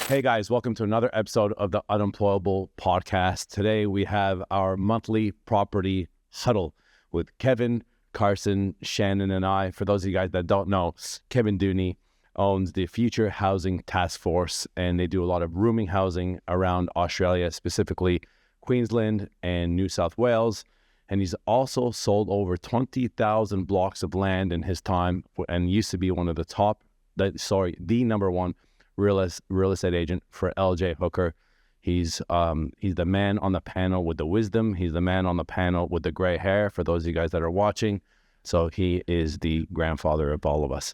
Hey guys, welcome to another episode of the Unemployable podcast. Today we have our monthly property huddle with Kevin, Carson, Shannon, and I. For those of you guys that don't know, Kevin Dooney owns the Future Housing Task Force, and they do a lot of rooming housing around Australia, specifically Queensland and New South Wales. And he's also sold over 20,000 blocks of land in his time, and used to be one of the number one real estate agent for LJ Hooker. He's the man on the panel with the wisdom. He's the man on the panel with the gray hair, for those of you guys that are watching. So he is the grandfather of all of us.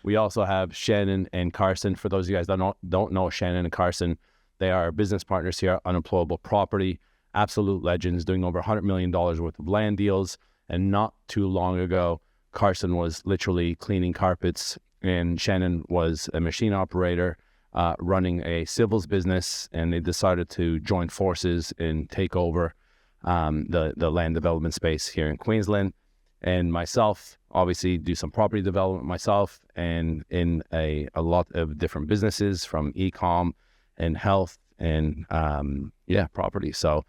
We also have Shannon and Carson. For those of you guys that don't know Shannon and Carson, they are business partners here at Unemployable Property. Absolute legends, doing over $100 million worth of land deals. And not too long ago, Carson was literally cleaning carpets, and Shannon was a machine operator running a civils business, and they decided to join forces and take over the land development space here in Queensland. And myself, obviously, do some property development myself, and in a lot of different businesses, from e-com and health and property. So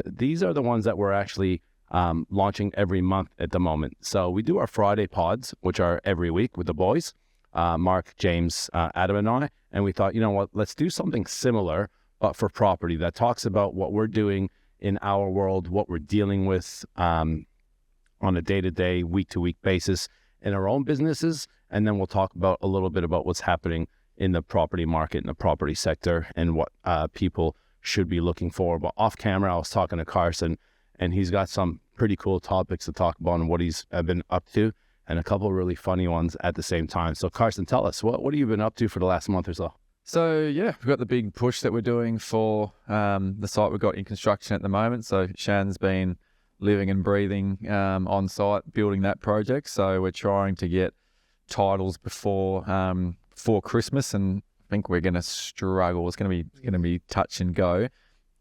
these are the ones that we're actually launching every month at the moment. So we do our Friday pods, which are every week with the boys. Mark, James, Adam, and I, and we thought, you know what, let's do something similar, but for property, that talks about what we're doing in our world, what we're dealing with on a day-to-day, week-to-week basis in our own businesses, and then we'll talk about a little bit about what's happening in the property market, in the property sector, and what people should be looking for. But off camera, I was talking to Carson, and he's got some pretty cool topics to talk about and what he's been up to, and a couple of really funny ones at the same time. So Carson, tell us, what have you been up to for the last month or so? So yeah, we've got the big push that we're doing for the site we've got in construction at the moment. So Shan's been living and breathing on site, building that project. So we're trying to get titles before Christmas, and I think we're going to struggle. It's going to be touch and go.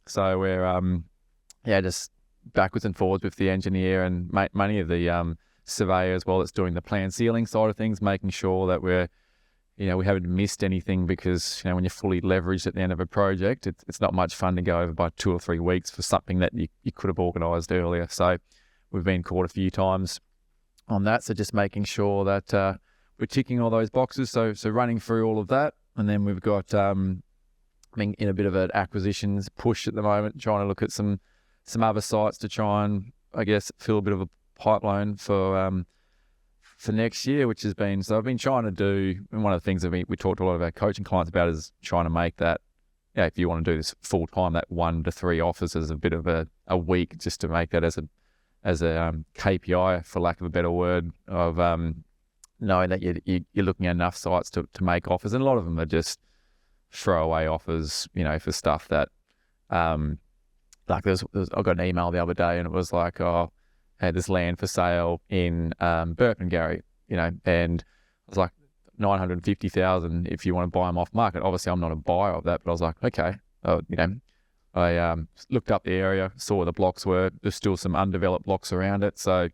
So we're just backwards and forwards with the engineer and many of the surveyor as well that's doing the plan sealing side of things, making sure that we haven't missed anything, because when you're fully leveraged at the end of a project, it's not much fun to go over by 2 or 3 weeks for something that you could have organised earlier. So we've been caught a few times on that. So just making sure that we're ticking all those boxes. So running through all of that, and then we've got in a bit of an acquisitions push at the moment, trying to look at some other sites to try and, I guess, fill a bit of a pipeline for next year, which has been, so I've been trying to do, and one of the things that we talked to a lot of our coaching clients about is trying to make that, if you want to do this full time, that 1 to 3 offers as a bit of a week, just to make that as a KPI, for lack of a better word, of knowing that you're looking at enough sites to make offers. And a lot of them are just throwaway offers, for stuff that, like I got an email the other day, and it was like, had this land for sale in Burpengary, and I was like, 950,000 if you want to buy them off market. Obviously, I'm not a buyer of that, but I was like, okay. I looked up the area, saw where the blocks were. There's still some undeveloped blocks around it, so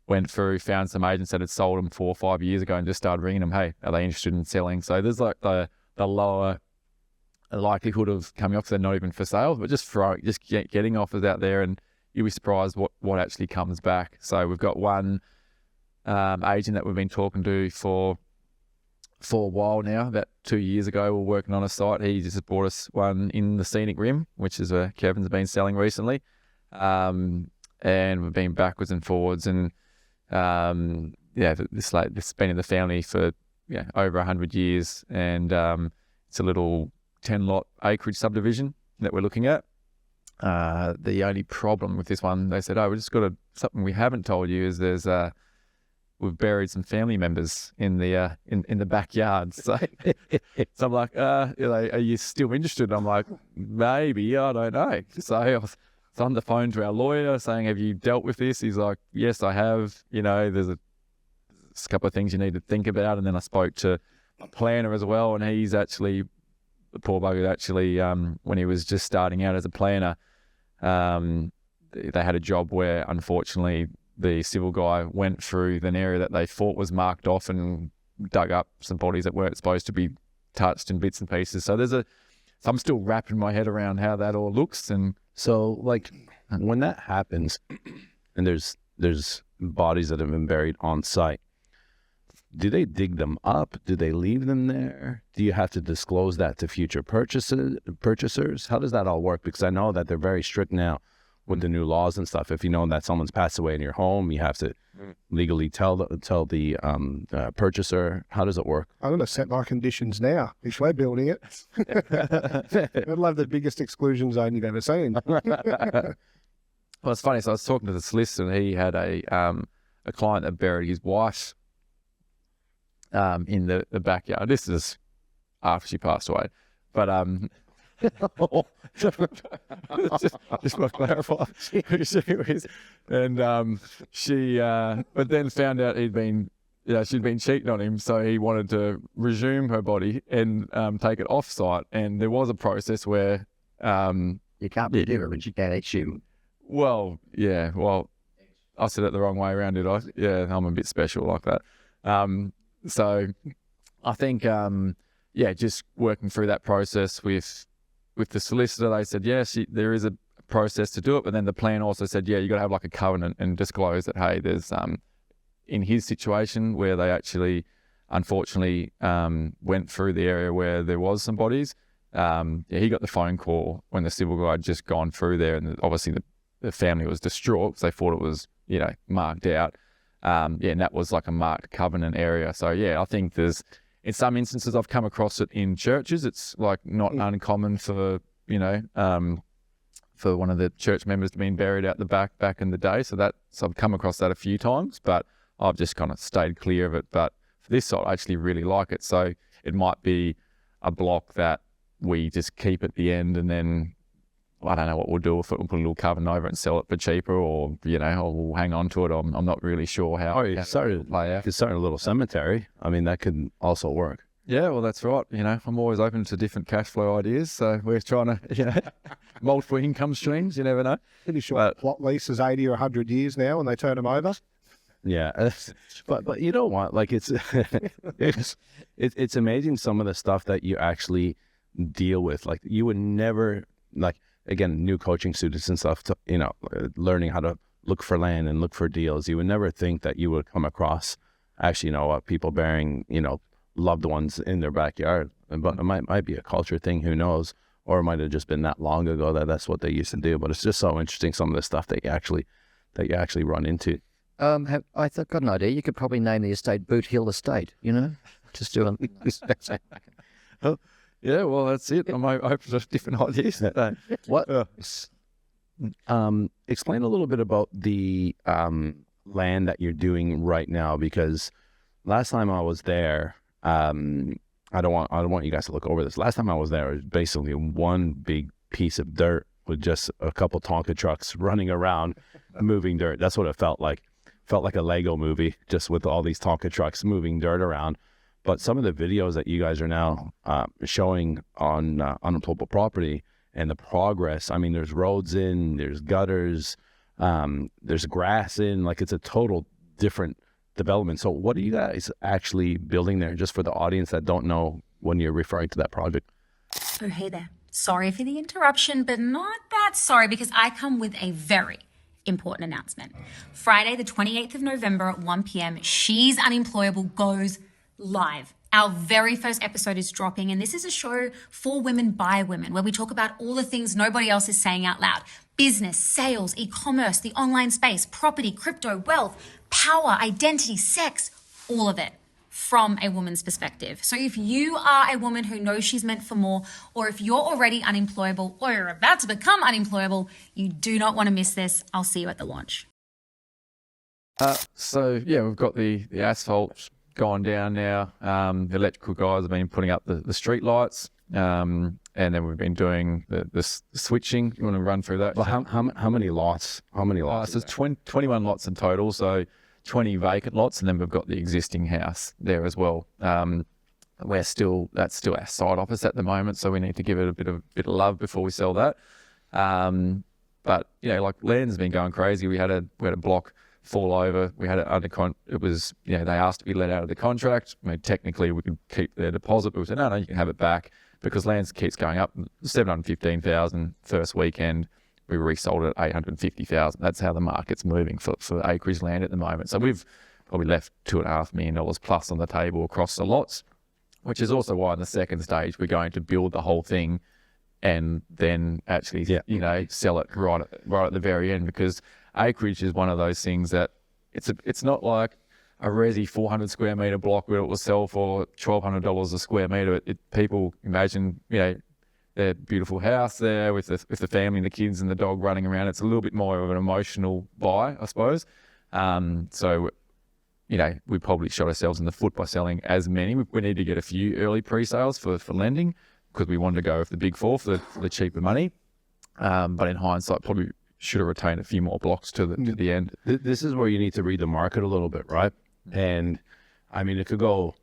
went through, found some agents that had sold them 4 or 5 years ago, and just started ringing them, hey, are they interested in selling? So there's like the lower likelihood of coming off, because they're not even for sale, but just getting offers out there, and you'll be surprised what actually comes back. So we've got one agent that we've been talking to for a while now. About 2 years ago, we're working on a site. He just bought us one in the Scenic Rim, which is where Kevin's been selling recently. And we've been backwards and forwards. And this has been in the family for over 100 years. And it's a little 10-lot acreage subdivision that we're looking at. The only problem with this one, they said, we just got something we haven't told you, is we've buried some family members in the backyard. So, so I'm like, are you still interested? And I'm like, maybe, I don't know. So I was on the phone to our lawyer saying, have you dealt with this? He's like, yes, I have. There's a couple of things you need to think about. And then I spoke to a planner as well, and he's actually, the poor bugger, actually, when he was just starting out as a planner, they had a job where, unfortunately, the civil guy went through an area that they thought was marked off and dug up some bodies that weren't supposed to be touched in bits and pieces. So so I'm still wrapping my head around how that all looks. And so like when that happens and there's bodies that have been buried on site, do they dig them up? Do they leave them there? Do you have to disclose that to future purchasers? How does that all work? Because I know that they're very strict now with the new laws and stuff. If you know that someone's passed away in your home, you have to legally tell the purchaser. How does it work? I'm going to set my conditions now if we're building it. It'll have the biggest exclusion zone you've ever seen. Well, it's funny. So I was talking to the solicitor, and he had a client that buried his wife in the backyard. This is after she passed away, but just want to clarify who she was. And she, but then found out she'd been cheating on him, so he wanted to resume her body and take it off site. And there was a process where you can't be doing it, but you can assume. Well, yeah. Well, I said it the wrong way around, did I? Yeah, I'm a bit special like that. So I think, just working through that process with the solicitor, they said, yes, there is a process to do it. But then the plan also said, you got to have like a covenant and disclose that, hey, there's, in his situation where they actually, unfortunately, went through the area where there was some bodies. He got the phone call when the civil guy had just gone through there, and obviously the family was distraught because they thought it was, marked out. And that was like a marked covenant area. So I think in some instances I've come across it in churches. It's like not uncommon for, for one of the church members to be buried out the back in the day. So I've come across that a few times, but I've just kind of stayed clear of it. But for this site, I actually really like it. So it might be a block that we just keep at the end, and then I don't know what we'll do with it. We'll put a little covenant over it and sell it for cheaper, or, or we'll hang on to it. I'm not really sure how. Oh, you started a little cemetery. I mean, that could also work. Yeah, well, that's right. I'm always open to different cash flow ideas. So we're trying to, multiple income streams. You never know. Pretty sure plot lease is 80 or 100 years now when they turn them over. Yeah, but you don't want, like, it's amazing some of the stuff that you actually deal with. Like, you would never, like, again, new coaching students and stuff, learning how to look for land and look for deals. You would never think that you would come across actually, people burying, loved ones in their backyard. But it might be a culture thing, who knows? Or it might have just been that long ago that's what they used to do. But it's just so interesting, some of the stuff that you actually run into. I've got an idea. You could probably name the estate Boot Hill Estate, just doing. Oh, yeah, well, that's it. I'm open to different ideas. What? Explain a little bit about the land that you're doing right now, because last time I was there, I don't want you guys to look over this. Last time I was there, it was basically one big piece of dirt with just a couple Tonka trucks running around moving dirt. That's what it felt like. Felt like a Lego movie, just with all these Tonka trucks moving dirt around. But some of the videos that you guys are now showing on Unemployable property and the progress, I mean, there's roads in, there's gutters, there's grass in, like, it's a total different development. So what are you guys actually building there, just for the audience that don't know when you're referring to that project? Oh, hey there. Sorry for the interruption, but not that sorry, because I come with a very important announcement. Friday, the 28th of November at 1 p.m, She's Unemployable goes live. Our very first episode is dropping, and this is a show for women by women, where we talk about all the things nobody else is saying out loud. Business, sales, e-commerce, the online space, property, crypto, wealth, power, identity, sex, all of it from a woman's perspective. So if you are a woman who knows she's meant for more, or if you're already unemployable or you're about to become unemployable, you do not want to miss this. I'll see you at the launch. We've got the asphalt gone down now. The electrical guys have been putting up the street lights, and then we've been doing the switching. You want to run through that? Well, how many lots? So there's 21 lots in total, so 20 vacant lots, and then we've got the existing house there as well. That's still our side office at the moment, so we need to give it a bit of love before we sell that. But like, land's been going crazy. We had a block fall over. We had it under it was, they asked to be let out of the contract. I mean, technically we could keep their deposit, but we said, no, you can have it back because land keeps going up. 715,000 first weekend. We resold it at 850,000. That's how the market's moving for acreage land at the moment. So we've probably left $2.5 million plus on the table across the lots, which is also why in the second stage we're going to build the whole thing and then actually, sell it right at the very end, because acreage is one of those things that it's not like a resi 400 square metre block where it will sell for $1,200 a square metre. People imagine, their beautiful house there with the family and the kids and the dog running around. It's a little bit more of an emotional buy, I suppose. So, we probably shot ourselves in the foot by selling as many. We need to get a few early pre-sales for lending, because we wanted to go with the big four for the cheaper money. But in hindsight, probably should have retained a few more blocks to the end. This is where you need to read the market a little bit, right? And I mean, it could go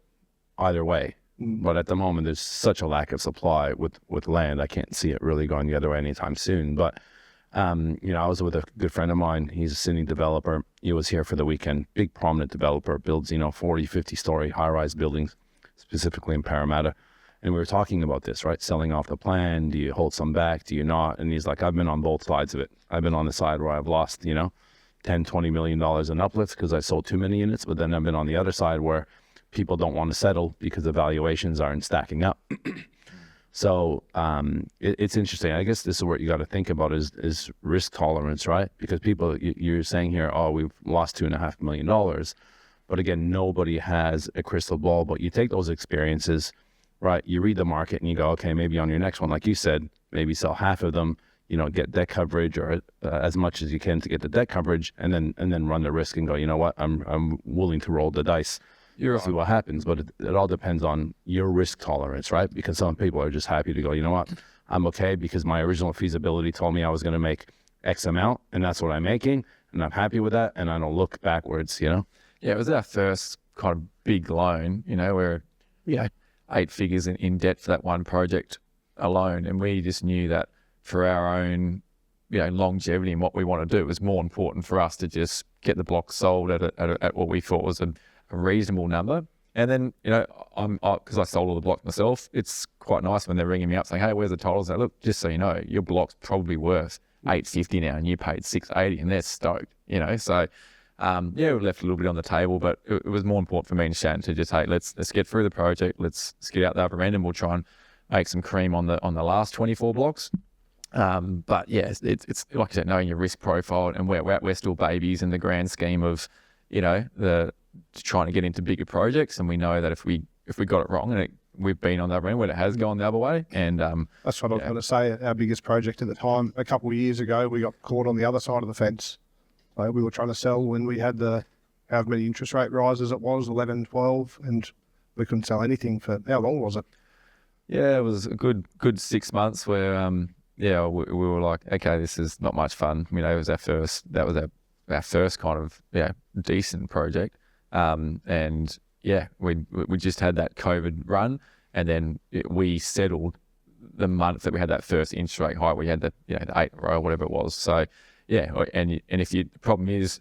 either way, but at the moment there's such a lack of supply with land. I can't see it really going the other way anytime soon. But I was with a good friend of mine. He's a Sydney developer. He was here for the weekend. Big prominent developer, builds 40, 50-story high-rise buildings, specifically in Parramatta. And we were talking about this, right? Selling off the plan. Do you hold some back? Do you not? And he's like, I've been on both sides of it. I've been on the side where I've lost, $10, $20 million in uplift because I sold too many units. But then I've been on the other side where people don't want to settle because the valuations aren't stacking up. So it's interesting. I guess this is what you got to think about is risk tolerance, right? Because people, you're saying here, oh, we've lost $2.5 million. But again, nobody has a crystal ball. But you take those experiences, right? You read the market and you go, okay, maybe on your next one, like you said, maybe sell half of them, get debt coverage or as much as you can to get the debt coverage, and then run the risk and go, you know what, I'm willing to roll the dice. See what happens. But it all depends on your risk tolerance, right? Because some people are just happy to go, you know what, I'm okay because my original feasibility told me I was going to make X amount and that's what I'm making and I'm happy with that and I don't look backwards, Yeah, it was our first kind of big loan, where 8 figures in debt for that one project alone. And we just knew that for our own, longevity and what we want to do, it was more important for us to just get the block sold at what we thought was a reasonable number. And then, because I sold all the blocks myself, it's quite nice when they're ringing me up saying, hey, where's the titles? And look, just so you know, your block's probably worth $850 now and you paid $680 and they're stoked, So, we left a little bit on the table, but it was more important for me and Shannon to just, hey, let's get through the project. Let's get out the other end and we'll try and make some cream on the last 24 blocks. But yeah, it's like I said, knowing your risk profile, and we're still babies in the grand scheme of, trying to get into bigger projects. And we know that if we got it wrong, and we've been on the other end where it has gone the other way. And that's what I was going to say. Our biggest project at the time, a couple of years ago, we got caught on the other side of the fence. We were trying to sell when we had however many interest rate rises it was, 11, 12, and we couldn't sell anything for, how long was it? Yeah, it was a good 6 months where, we were like, okay, this is not much fun. It was our first kind of, decent project. We just had that COVID run, and then we settled the month that we had that first interest rate hike. We had the 8 or whatever it was. So, and if the problem is,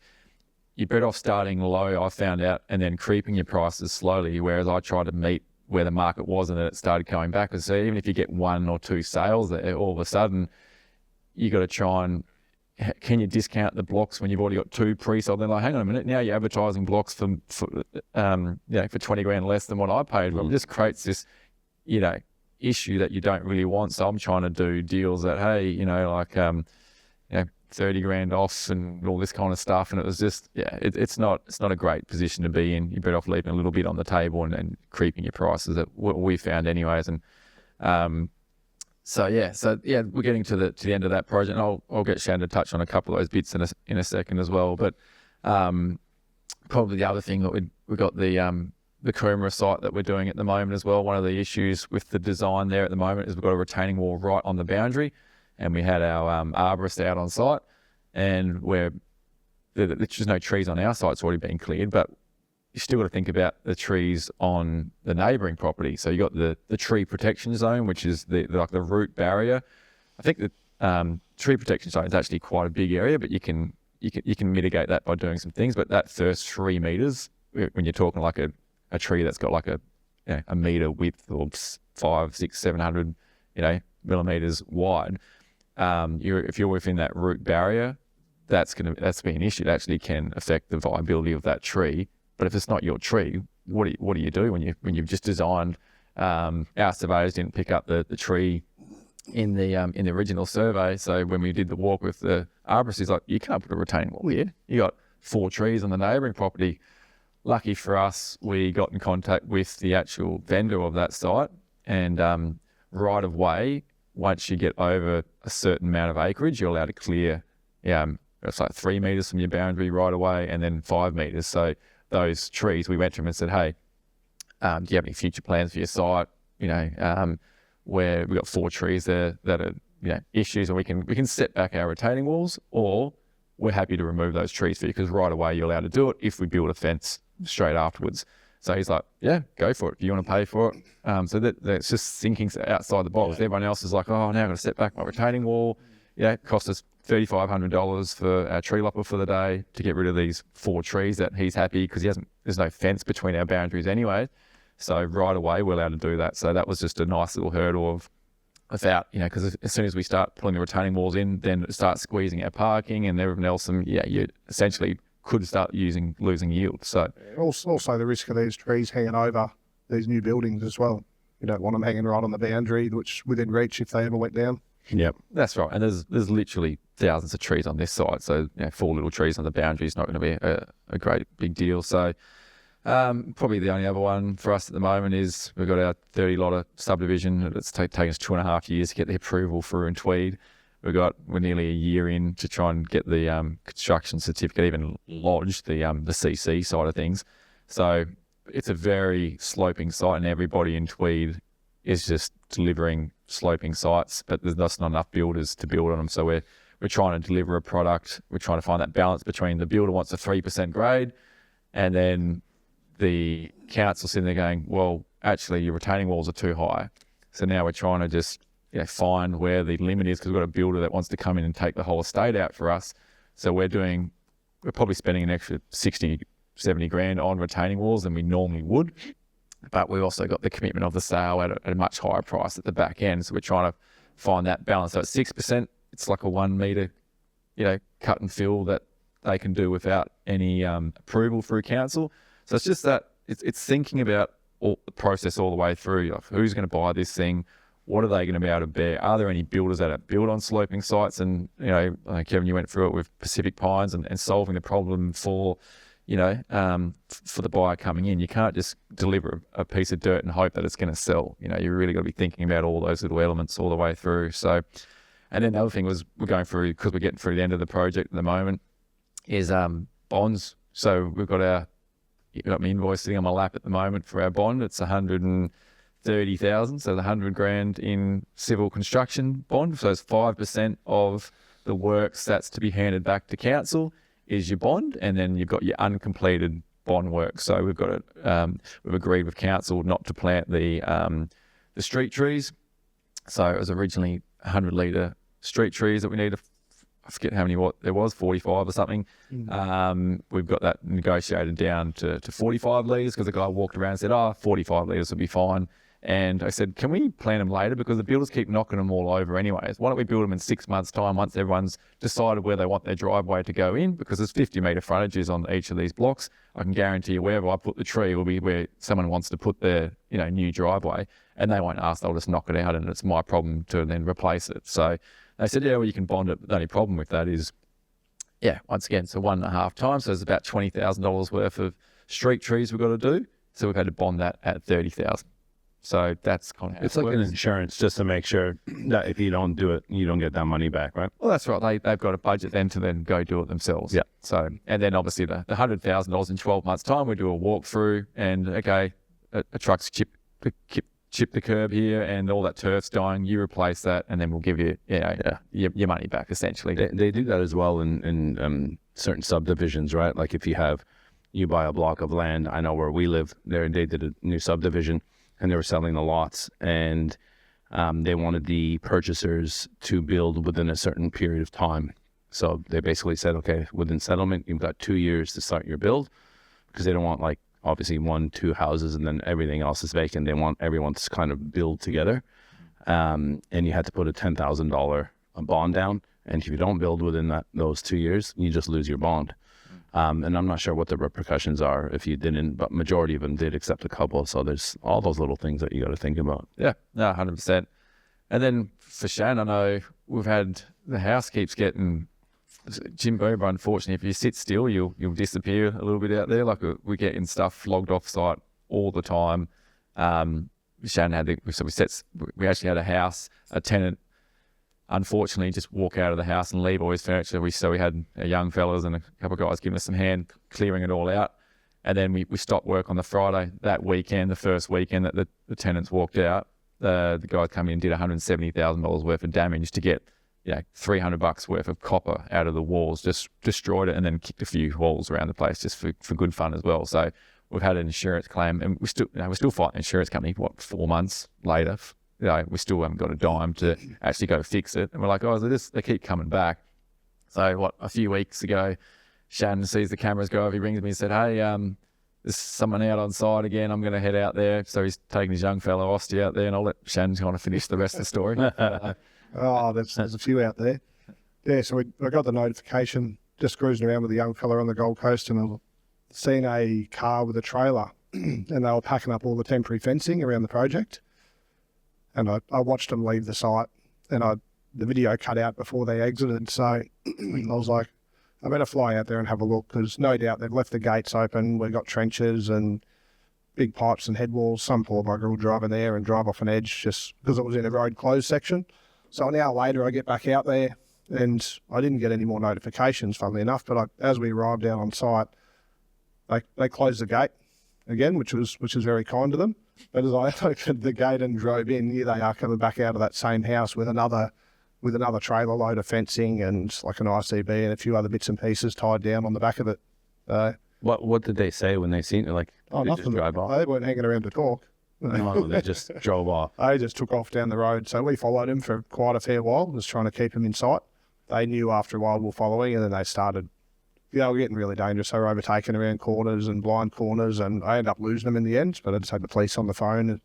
you're better off starting low, I found out, and then creeping your prices slowly, whereas I tried to meet where the market was and then it started going backwards. So even if you get 1 or 2 sales there, all of a sudden, you got to try and, can you discount the blocks when you've already got 2 pre-sold? Then like, hang on a minute, now you're advertising blocks for 20 grand less than what I paid. Well, it just creates this, issue that you don't really want. So I'm trying to do deals that, hey, 30 grand off and all this kind of stuff. And it was just, it's not a great position to be in. You're better off leaving a little bit on the table and creeping your prices, that what we found anyways. And, we're getting to the end of that project, and I'll get Shannon to touch on a couple of those bits in a second as well. But probably the other thing that we got the Coomera site that we're doing at the moment as well. One of the issues with the design there at the moment is we've got a retaining wall right on the boundary, and we had our arborist out on site, and there's just no trees on our site. It's already been cleared, but you still got to think about the trees on the neighbouring property. So you got the tree protection zone, which is the root barrier. I think the tree protection zone is actually quite a big area, but you can you can mitigate that by doing some things. But that first 3 meters, when you're talking like a tree that's got like a meter width or 500, 600, 700, millimeters wide, if you're within that root barrier, that's be an issue. It actually can affect the viability of that tree. But if it's not your tree, what do you do when you've just designed? Our surveyors didn't pick up the tree in the original survey. So when we did the walk with the arborist, he's like, you can't put a retaining wall here. You got 4 trees on the neighbouring property. Lucky for us, we got in contact with the actual vendor of that site, and right of way, once you get over a certain amount of acreage, you're allowed to clear. It's like 3 meters from your boundary right away, and then 5 meters. So those trees, we went to them and said, hey, do you have any future plans for your site? Where we've got 4 trees there that are issues, and we can set back our retaining walls, or we're happy to remove those trees for you, because right away you're allowed to do it if we build a fence straight afterwards. So he's like, yeah, go for it if you want to pay for it. So that's just thinking outside the box. Everyone else is like, oh, now I've got to set back my retaining wall. It cost us $3,500 for our tree lopper for the day to get rid of these 4 trees that he's happy, because there's no fence between our boundaries anyway. So right away we're allowed to do that. So that was just a nice little hurdle without, because as soon as we start pulling the retaining walls in, then it starts squeezing our parking and everything else, and you essentially could start losing yield. So also the risk of these trees hanging over these new buildings as well. You don't want them hanging right on the boundary, which within reach if they ever went down. Yep, that's right. And there's literally thousands of trees on this site, so 4 little trees on the boundary is not going to be a great big deal. So probably the only other one for us at the moment is we've got our 30-lot subdivision. It's taken us 2.5 years to get the approval through in Tweed. We're nearly a year in to try and get the construction certificate even lodged, the CC side of things. So it's a very sloping site, and everybody in Tweed is just delivering sloping sites, but there's just not enough builders to build on them. So we're trying to deliver a product. We're trying to find that balance between the builder wants a 3% grade, and then the council sitting there going, well, actually your retaining walls are too high. So now we're trying to just find where the limit is, because we've got a builder that wants to come in and take the whole estate out for us. So we're probably spending an extra 60, 70 grand on retaining walls than we normally would. But we've also got the commitment of the sale at a much higher price at the back end. So we're trying to find that balance. So at 6%, it's like a 1 meter, cut and fill that they can do without any approval through council. So it's just that it's thinking about the process all the way through. Like, who's going to buy this thing? What are they going to be able to bear? Are there any builders that are built on sloping sites? And, Kevin, you went through it with Pacific Pines and solving the problem for the buyer coming in. You can't just deliver a piece of dirt and hope that it's going to sell. You really got to be thinking about all those little elements all the way through. So, and then the other thing was we're going through, because we're getting through the end of the project at the moment, is bonds. So we've got my invoice sitting on my lap at the moment for our bond. It's 130,000, so the 100 grand in civil construction bond. So it's 5% of the works that's to be handed back to council is your bond, and then you've got your uncompleted bond work. So we've agreed with council not to plant the street trees. So it was originally 100 litre street trees that we needed. I forget how many there was, 45 or something. We've got that negotiated down to 45 litres, because the guy walked around and said, 45 litres will be fine. And I said, can we plant them later? Because the builders keep knocking them all over anyways. Why don't we build them in 6 months' time once everyone's decided where they want their driveway to go in? Because there's 50 metre frontages on each of these blocks. I can guarantee you wherever I put the tree will be where someone wants to put their new driveway, and they won't ask, they'll just knock it out, and it's my problem to then replace it. So they said, well, you can bond it. But the only problem with that is, once again, it's 1.5 times. So there's about $20,000 worth of street trees we've got to do. So we've had to bond that at $30,000. So that's kind of how it's like an insurance, just to make sure that if you don't do it, you don't get that money back, right? Well, that's right. They've got a budget then to then go do it themselves. Yeah. So, and then obviously the $100,000 in 12 months' time, we do a walkthrough, and a truck's chip the curb here, and all that turf's dying. You replace that, and then we'll give you your money back essentially. They do that as well in certain subdivisions, right? Like if you buy a block of land, I know where we live, they did a new subdivision, and they were selling the lots, and they wanted the purchasers to build within a certain period of time. So they basically said, okay, within settlement, you've got 2 years to start your build, because they don't want like obviously 1-2 houses and then everything else is vacant. They want everyone to kind of build together. And you had to put a $10,000 bond down. And if you don't build within those 2 years, you just lose your bond. And I'm not sure what the repercussions are if you didn't, but majority of them did, except a couple. So there's all those little things that you got to think about. Yeah, no, 100%. And then for Shan, I know we've had the house keeps getting Jim Boomer. Unfortunately, if you sit still, you'll disappear a little bit out there. Like we're getting stuff logged off site all the time. Shan we actually had a house, a tenant, unfortunately, just walk out of the house and leave all his furniture. We had a young fellas and a couple of guys giving us some hand clearing it all out. And then we stopped work on the Friday that weekend, the first weekend that the tenants walked out. The guy come in and did $170,000 worth of damage to get $300 worth of copper out of the walls, just destroyed it, and then kicked a few walls around the place just for good fun as well. So we've had an insurance claim, and we're still fighting the insurance company. 4 months later, we still haven't got a dime to actually go fix it. And we're like, they keep coming back. So a few weeks ago, Shannon sees the cameras go over. He rings me and said, "Hey, there's someone out on site again. I'm going to head out there." So he's taking his young fellow Austie out there, and I'll let Shannon kind of finish the rest of the story. There's a few out there. Yeah, so I got the notification just cruising around with a young fella on the Gold Coast, and I seen a car with a trailer, and they were packing up all the temporary fencing around the project. And I watched them leave the site, and the video cut out before they exited. So I was like, I better fly out there and have a look, because no doubt they've left the gates open. We've got trenches and big pipes and head walls. Some poor bugger will drive in there and drive off an edge just because it was in a road closed section. So an hour later, I get back out there, and I didn't get any more notifications, funnily enough. But as we arrived out on site, they closed the gate again, which was very kind of them. But as I opened the gate and drove in, here they are coming back out of that same house with another trailer load of fencing and like an ICB and a few other bits and pieces tied down on the back of it. What did they say when they seen it? Like, nothing. Just drive off? They weren't hanging around to talk. No, they just drove off. They just took off down the road. So we followed him for quite a fair while, just trying to keep him in sight. They knew after a while we were following, and then they started, we're getting really dangerous. They were overtaking around corners and blind corners, and I ended up losing them in the end. But I just had the police on the phone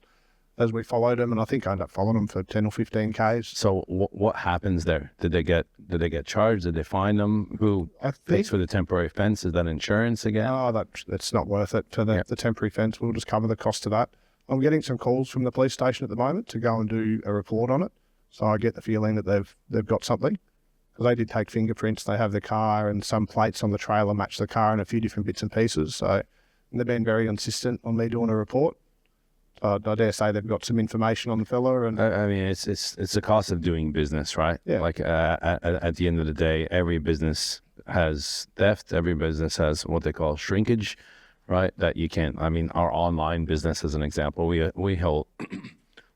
as we followed them, and I think I ended up following them for 10 or 15 Ks. So what happens there? Did they get charged? Did they fine them? Who pays for the temporary fence? Is that insurance again? No, that's not worth it for the temporary fence. We'll just cover the cost of that. I'm getting some calls from the police station at the moment to go and do a report on it. So I get the feeling that they've got something, because they did take fingerprints. They have the car, and some plates on the trailer match the car and a few different bits and pieces. So they've been very insistent on me doing a report. I dare say they've got some information on the fella. And I mean, it's the cost of doing business, right? Yeah. Like at the end of the day, every business has theft. Every business has what they call shrinkage, right? That you can't. I mean, our online business, as an example, we hold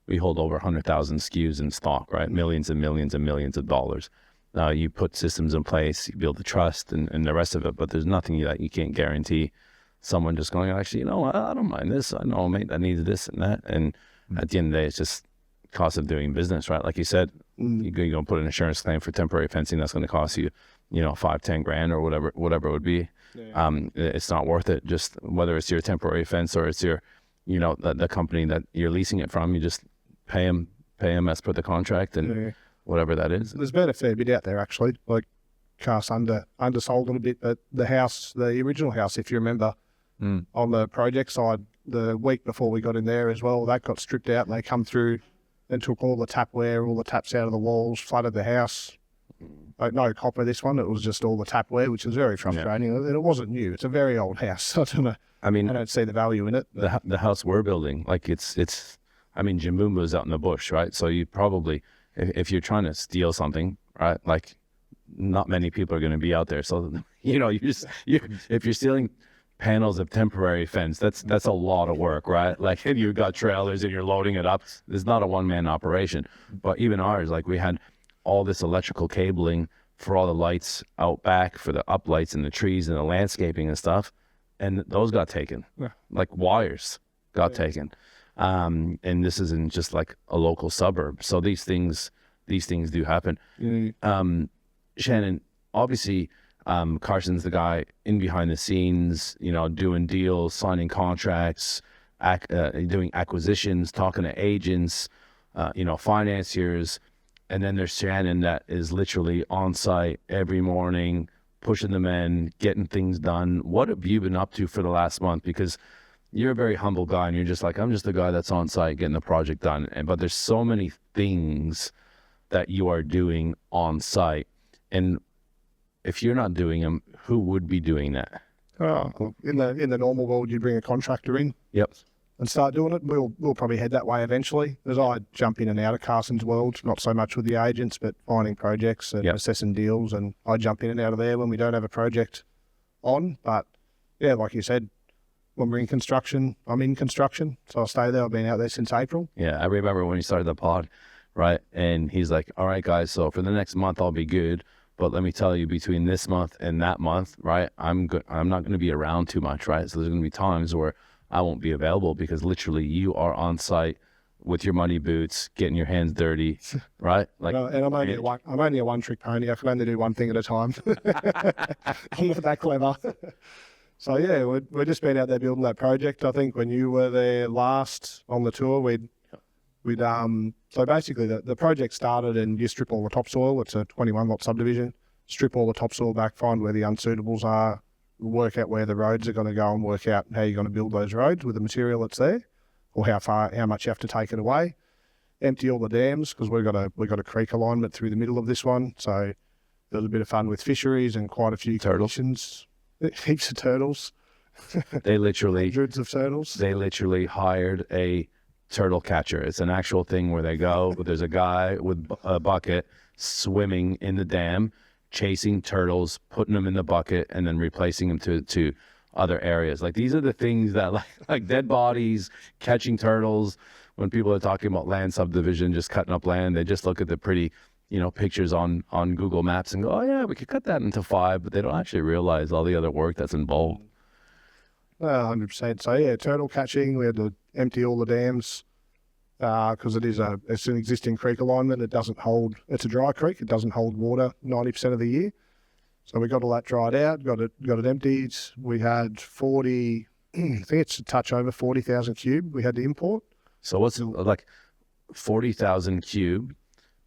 over 100,000 SKUs in stock, right? Millions and millions and millions of dollars. Now you put systems in place, you build the trust and the rest of it, but there's nothing that you can't guarantee. Someone just going, actually, I don't mind this. I know, mate, that needs this and that. And at the end of the day, it's just cost of doing business, right? Like you said, you're going to put an insurance claim for temporary fencing. That's going to cost you, $5-10 or whatever it would be. Yeah. It's not worth it. Just whether it's your temporary fence or it's your, the company that you're leasing it from, you just pay them as per the contract and whatever that is. There's been a fair bit out there, actually. Like, cars undersold it a bit, but the original house, if you remember, on the project side, the week before we got in there as well, that got stripped out, and they come through and took all the tapware, all the taps out of the walls, flooded the house. Like, no copper, this one. It was just all the tapware, which was very frustrating. And it wasn't new. It's a very old house. I don't know. I mean, I don't see the value in it. The house we're building, like it's. I mean, Jimbumba's out in the bush, right? So you probably, if you're trying to steal something, right? Like, not many people are going to be out there. So if you're stealing panels of temporary fence, that's a lot of work, right? Like, if you've got trailers and you're loading it up, it's not a one-man operation. But even ours, like, we had all this electrical cabling for all the lights out back, for the uplights and the trees and the landscaping and stuff, and those got taken. Like, wires got taken. And this isn't just like a local suburb. So these things do happen. Yeah. Shannon, obviously Carson's the guy in behind the scenes, you know, doing deals, signing contracts, doing acquisitions, talking to agents, you know, financiers. And then there's Shannon that is literally on site every morning, pushing the men, getting things done. What have you been up to for the last month? Because you're a very humble guy and you're just like, I'm just the guy that's on site getting the project done. But there's so many things that you are doing on site. And if you're not doing them, who would be doing that? In the normal world, you bring a contractor in. Yep. And start doing it. We'll probably head that way eventually. As I jump in and out of Carson's world, not so much with the agents, but finding projects and assessing deals. And I jump in and out of there when we don't have a project on. But yeah, like you said, when we're in construction, I'm in construction. So I'll stay there. I've been out there since April. Yeah, I remember when you started the pod, right? And he's like, all right, guys, so for the next month, I'll be good. But let me tell you, between this month and that month, right, I'm not going to be around too much, right? So there's going to be times where I won't be available because literally you are on site with your muddy boots, getting your hands dirty, right? Like, and I'm only a one-trick pony. I can only do one thing at a time. I'm not that clever. So yeah, we've just been out there building that project. I think when you were there last on the tour, so basically the project started and you strip all the topsoil. It's a 21 lot subdivision. Strip all the topsoil back, find where the unsuitables are, work out where the roads are going to go, and work out how you're going to build those roads with the material that's there, or how much you have to take it away. Empty all the dams because we've got a creek alignment through the middle of this one. So there was a bit of fun with fisheries and quite a few conditions. Heaps of turtles. They literally hundreds of turtles. They literally hired a turtle catcher. It's an actual thing where they go, there's a guy with a bucket swimming in the dam, chasing turtles, putting them in the bucket, and then replacing them to other areas. Like, these are the things that like dead bodies, catching turtles. When people are talking about land subdivision, just cutting up land, they just look at the pretty, you know, pictures on Google Maps and go, oh yeah, we could cut that into 5, but they don't actually realize all the other work that's involved. 100%. So yeah, turtle catching. We had to empty all the dams because it's an existing creek alignment. It's a dry creek. It doesn't hold water 90% of the year. So we got all that dried out, got it emptied. We had 40, I think it's a touch over 40,000 cube we had to import. So what's like 40,000 cube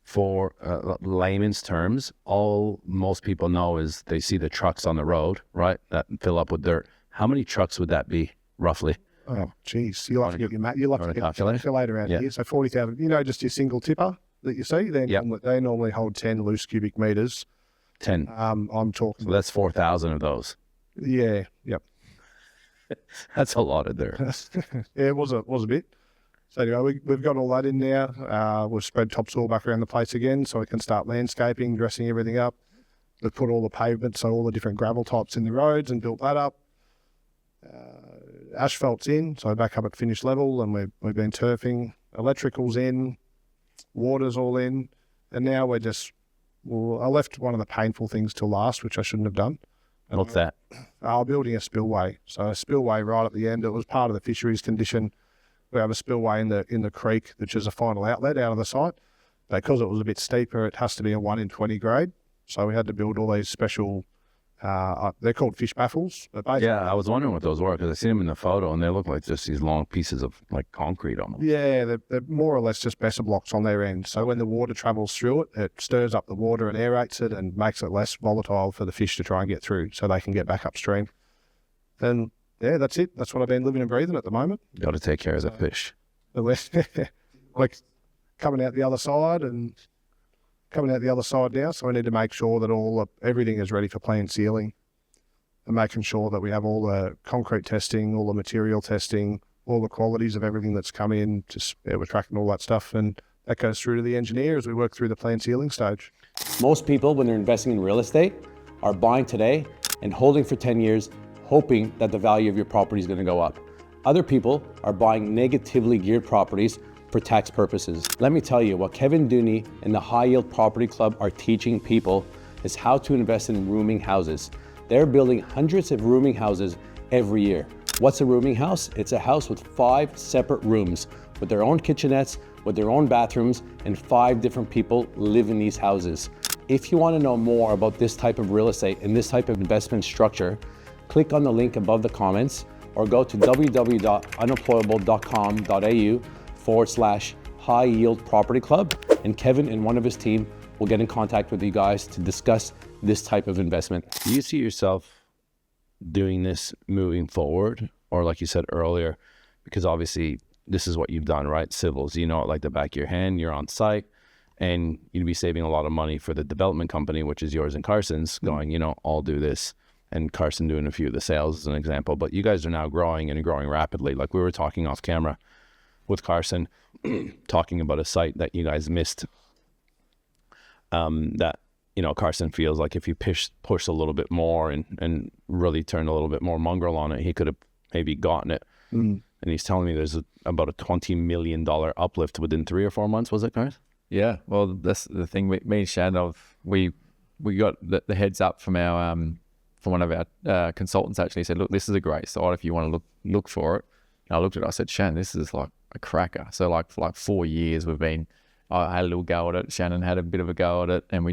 for layman's terms? All most people know is they see the trucks on the road, right? That fill up with dirt. How many trucks would that be, roughly? Oh, geez. You'll have to get your calculator out here. So 40,000, just your single tipper that you see, they normally hold 10 loose cubic meters. 10. I'm talking. So that's 4,000 of those. Yeah. Yep. That's a lot of dirt. Yeah, it was a bit. So anyway, we've got all that in now. We've spread topsoil back around the place again so we can start landscaping, dressing everything up. We've put all the pavement, so all the different gravel types in the roads, and built that up. Asphalt's in, so back up at finished level, and we've been turfing. Electrical's in, water's all in, and now I left one of the painful things till last, which I shouldn't have done. And what's that? Building a spillway. So a spillway right at the end. It was part of the fisheries condition. We have a spillway in the creek, which is a final outlet out of the site. Because it was a bit steeper, it has to be a 1 in 20 grade. So we had to build all these special, they're called fish baffles. Yeah, I was wondering what those were because I seen them in the photo and they look like just these long pieces of like concrete on them. Yeah, they're more or less just better blocks on their end. So when the water travels through it, it stirs up the water and aerates it and makes it less volatile for the fish to try and get through so they can get back upstream. And yeah, that's it. That's what I've been living and breathing at the moment. Got to take care of the fish. Like coming out the other side now, so we need to make sure that everything is ready for plan sealing and making sure that we have all the concrete testing, all the material testing, all the qualities of everything that's come in. We're tracking all that stuff, and that goes through to the engineer as we work through the plan sealing stage. Most people, when they're investing in real estate, are buying today and holding for 10 years, hoping that the value of your property is going to go up. Other people are buying negatively geared properties for tax purposes. Let me tell you, what Kevin Dooney and the High Yield Property Club are teaching people is how to invest in rooming houses. They're building hundreds of rooming houses every year. What's a rooming house? It's a house with 5 separate rooms, with their own kitchenettes, with their own bathrooms, and 5 different people live in these houses. If you want to know more about this type of real estate and this type of investment structure, click on the link above the comments or go to www.unemployable.com.au/high yield property club, and Kevin and one of his team will get in contact with you guys to discuss this type of investment. Do you see yourself doing this moving forward? Or like you said earlier, because obviously this is what you've done, right? Civils, you know it like the back of your hand, you're on site, and you'd be saving a lot of money for the development company, which is yours and Carson's, going, I'll do this. And Carson doing a few of the sales as an example. But you guys are now growing and growing rapidly. Like we were talking off camera with Carson, talking about a site that you guys missed. That Carson feels like if you push a little bit more and really turned a little bit more mongrel on it, he could have maybe gotten it. And he's telling me there's about a $20 million uplift within 3 or 4 months. Was it, Carson? Yeah, well, that's the thing. Me and Shannon, we got the heads up from our from one of our consultants. Actually said, look, this is a great site if you want to look for it. And I looked at it, I said, Shannon, this is like a cracker. So like for 4 years I had a little go at it. Shannon had a bit of a go at it, and we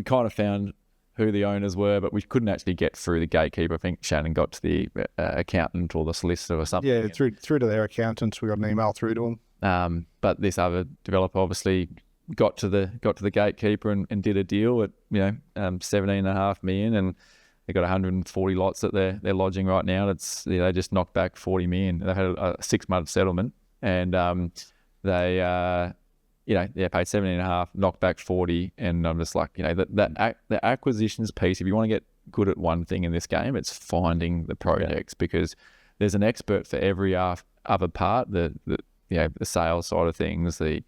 kind of found who the owners were, but we couldn't actually get through the gatekeeper. I think Shannon got to the accountant or the solicitor or something. Yeah, through to their accountants, we got an email through to them. But this other developer obviously got to the gatekeeper and did a deal at $17.5 million, and they got 140 lots that they're lodging right now. It's they just knocked back $40 million. They had a 6-month settlement, and they paid 17.5, knocked back 40, and I'm just like, the acquisitions piece. If you want to get good at one thing in this game, it's finding the projects, because there's an expert for every other part. The sales side of things, the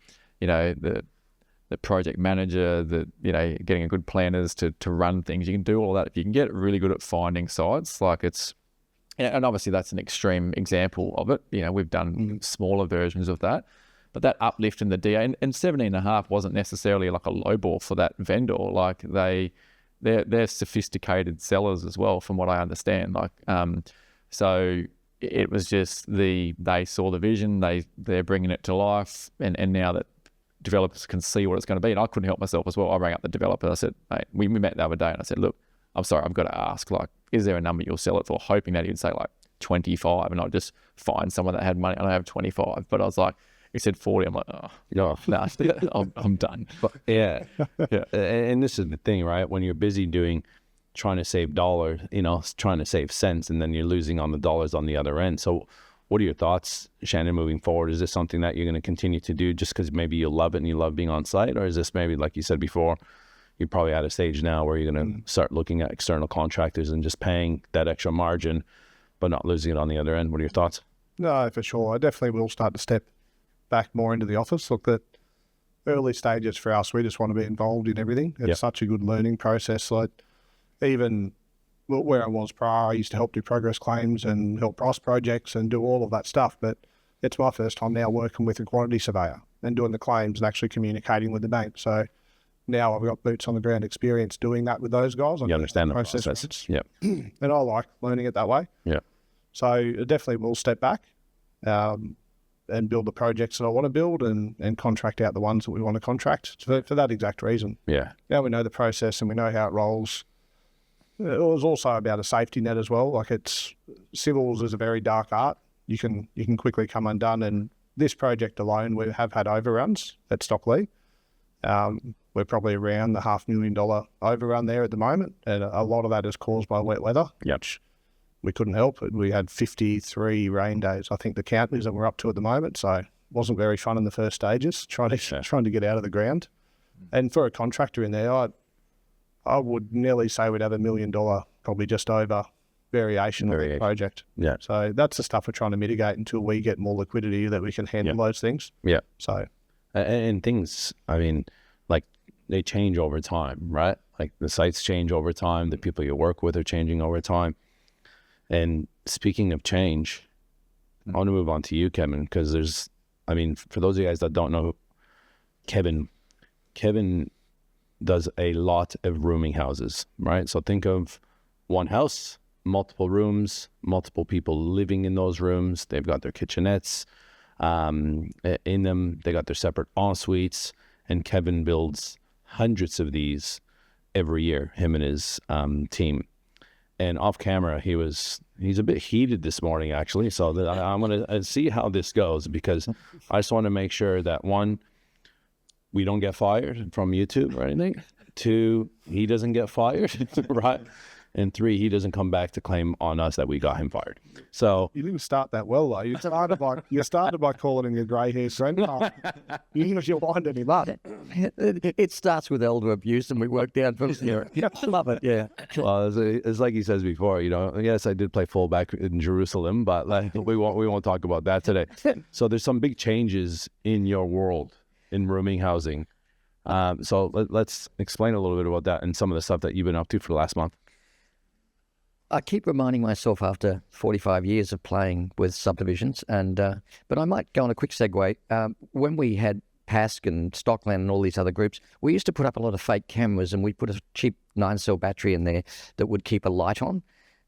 project manager, getting a good planners to run things. You can do all that if you can get really good at finding sites. And obviously that's an extreme example of it. We've done smaller versions of that. But that uplift in the DA, and 17.5 wasn't necessarily like a low ball for that vendor. Like they're sophisticated sellers as well, from what I understand. So it was just they saw the vision, they're bringing it to life, and now that developers can see what it's going to be. And I couldn't help myself as well. I rang up the developer. I said, mate, we met the other day, and I said, look, I'm sorry, I've got to ask, is there a number you'll sell it for? Hoping that he'd say 25, and I'd just find someone that had money. I don't have 25, but I was like, he said 40. I'm like, oh, no, I'm done. But yeah. And this is the thing, right? When you're busy trying to save dollars, trying to save cents, and then you're losing on the dollars on the other end. So what are your thoughts, Shannon, moving forward? Is this something that you're going to continue to do just because maybe you love it and you love being on site? Or is this maybe, like you said before, you're probably at a stage now where you're going to start looking at external contractors and just paying that extra margin, but not losing it on the other end? What are your thoughts? No, for sure. I definitely will start to step back more into the office. Look, that early stages for us, we just want to be involved in everything. It's such a good learning process. Even where I was prior, I used to help do progress claims and help price projects and do all of that stuff. But it's my first time now working with a quantity surveyor and doing the claims and actually communicating with the bank. So now I've got boots on the ground experience doing that with those guys. You understand the process. Yeah. And I like learning it that way. Yeah. So it definitely will step back and build the projects that I want to build and contract out the ones that we want to contract for that exact reason. Yeah. Now we know the process and we know how it rolls. It was also about a safety net as well. Civils is a very dark art. You can quickly come undone, and this project alone, we have had overruns at Stockley. We're probably around the $500,000 overrun there at the moment, and a lot of that is caused by wet weather, which we couldn't help. We had 53 rain days, I think the count is that we're up to at the moment, so it wasn't very fun in the first stages, trying to get out of the ground. And for a contractor in there, I would nearly say we'd have $1 million, probably just over, variation of the project. Yeah. So that's the stuff we're trying to mitigate until we get more liquidity that we can handle those things. Yeah. So, and things, they change over time, right? The sites change over time. The people you work with are changing over time. And speaking of change, I want to move on to you, Kevin, because for those of you guys that don't know, Kevin does a lot of rooming houses, right? So think of one house, multiple rooms, multiple people living in those rooms. They've got their kitchenettes in them. They got their separate en suites, and Kevin builds hundreds of these every year, him and his team. And off camera, he's a bit heated this morning, actually. So I'm going to see how this goes, because I just want to make sure that, one, we don't get fired from YouTube or anything. Two, he doesn't get fired, right? And three, he doesn't come back to claim on us that we got him fired. So You didn't start that well, though. You started by calling him your grey hair grandpa. You didn't you'll find any luck. It starts with elder abuse, and we work down from there. I love it. Yeah. well, it's like he says before, yes, I did play fullback in Jerusalem, but we won't talk about that today. So there's some big changes in your world in rooming housing. So let's explain a little bit about that and some of the stuff that you've been up to for the last month. I keep reminding myself after 45 years of playing with subdivisions, but I might go on a quick segue. When we had PASC and Stockland and all these other groups, we used to put up a lot of fake cameras, and we'd put a cheap 9-cell battery in there that would keep a light on.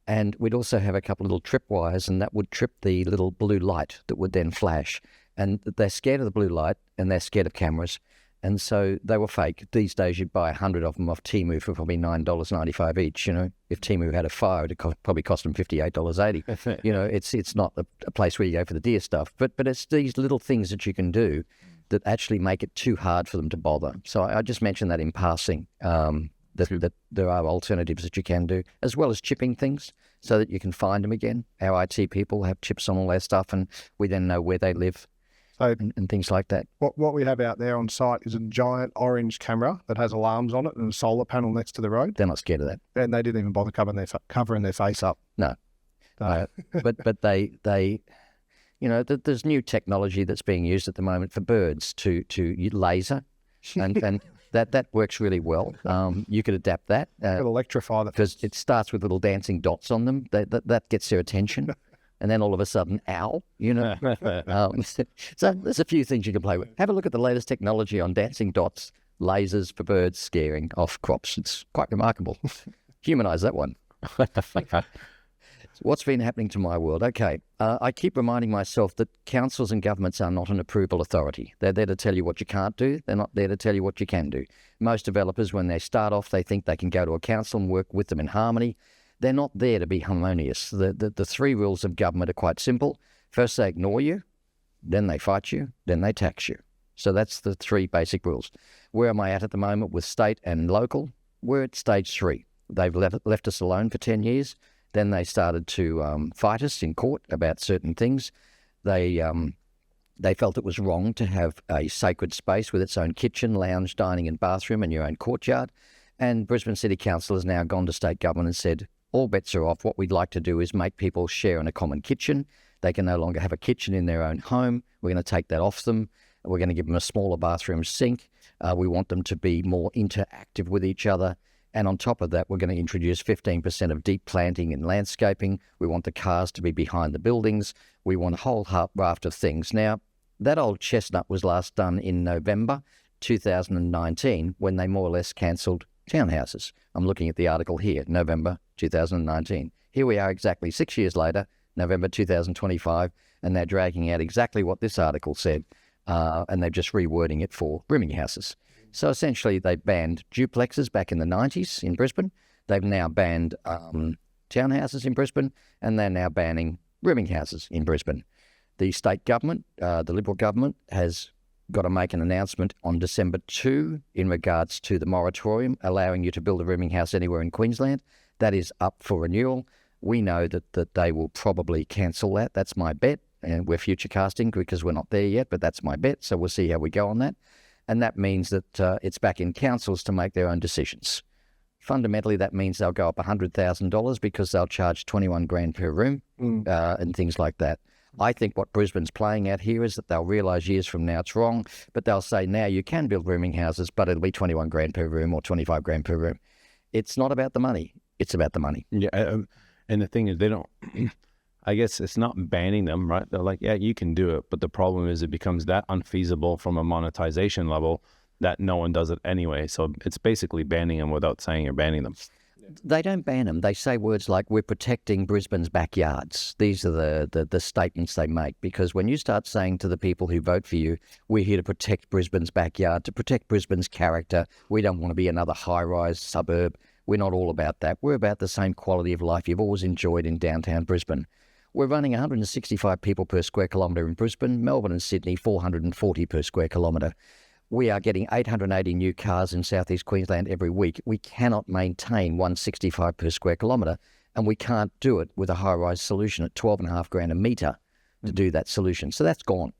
And we'd also have a couple of little trip wires, and that would trip the little blue light that would then flash. And they're scared of the blue light, and they're scared of cameras. And so they were fake. These days, you'd buy 100 of them off Temu for probably $9.95 each. If Temu had a fire, it'd probably cost them $58.80. It's not a place where you go for the dear stuff. But it's these little things that you can do that actually make it too hard for them to bother. So I just mentioned that in passing, that there are alternatives that you can do, as well as chipping things so that you can find them again. Our IT people have chips on all their stuff, and we then know where they live. So and things like that. what we have out there on site is a giant orange camera that has alarms on it and a solar panel next to the road. They're not scared of that. And they didn't even bother covering their face up. No. But they there's new technology that's being used at the moment for birds to laser, and that works really well. You could adapt that. It'll electrify the because it starts with little dancing dots on them. That gets their attention. And then all of a sudden, ow, So there's a few things you can play with. Have a look at the latest technology on dancing dots, lasers for birds scaring off crops. It's quite remarkable. Humanize that one. What's been happening to my world? Okay, I keep reminding myself that councils and governments are not an approval authority. They're there to tell you what you can't do. They're not there to tell you what you can do. Most developers, when they start off, they think they can go to a council and work with them in harmony. They're not there to be harmonious. The three rules of government are quite simple. First, they ignore you, then they fight you, then they tax you. So that's the three basic rules. Where am I at the moment with state and local? We're at stage 3. They've left us alone for 10 years. Then they started to fight us in court about certain things. They felt it was wrong to have a sacred space with its own kitchen, lounge, dining and bathroom and your own courtyard. And Brisbane City Council has now gone to state government and said, all bets are off. What we'd like to do is make people share in a common kitchen. They can no longer have a kitchen in their own home. We're going to take that off them. We're going to give them a smaller bathroom sink. We want them to be more interactive with each other. And on top of that, we're going to introduce 15% of deep planting and landscaping. We want the cars to be behind the buildings. We want a whole raft of things. Now, that old chestnut was last done in November 2019 when they more or less cancelled townhouses. I'm looking at the article here, November 2019. Here we are exactly 6 years later, November 2025, and they're dragging out exactly what this article said, and they're just rewording it for rooming houses. So essentially they banned duplexes back in the 90s in Brisbane. They've now banned townhouses in Brisbane, and they're now banning rooming houses in Brisbane. The state government, the Liberal government, has got to make an announcement on December 2 in regards to the moratorium allowing you to build a rooming house anywhere in Queensland. That is up for renewal. We know that they will probably cancel that. That's my bet. And we're future casting because we're not there yet, but that's my bet. So we'll see how we go on that. And that means that it's back in councils to make their own decisions. Fundamentally, that means they'll go up $100,000 because they'll charge $21,000 per room and things like that. I think what Brisbane's playing at here is that they'll realise years from now it's wrong, but they'll say now you can build rooming houses, but it'll be $21,000 per room or $25,000 per room. It's not about the money. It's about the money. Yeah, and the thing is, they don't. I guess it's not banning them, right? They're like, yeah, you can do it, but the problem is it becomes that unfeasible from a monetization level that no one does it anyway. So it's basically banning them without saying you're banning them. They don't ban them. They say words like, we're protecting Brisbane's backyards. These are the statements they make, because when you start saying to the people who vote for you, we're here to protect Brisbane's backyard, to protect Brisbane's character, we don't want to be another high-rise suburb. We're not all about that. We're about the same quality of life you've always enjoyed in downtown Brisbane. We're running 165 people per square kilometre in Brisbane, Melbourne and Sydney 440 per square kilometre. We are getting 880 new cars in southeast Queensland every week. We cannot maintain 165 per square kilometre, and we can't do it with a high-rise solution at $12,500 a metre to do that solution. So that's gone.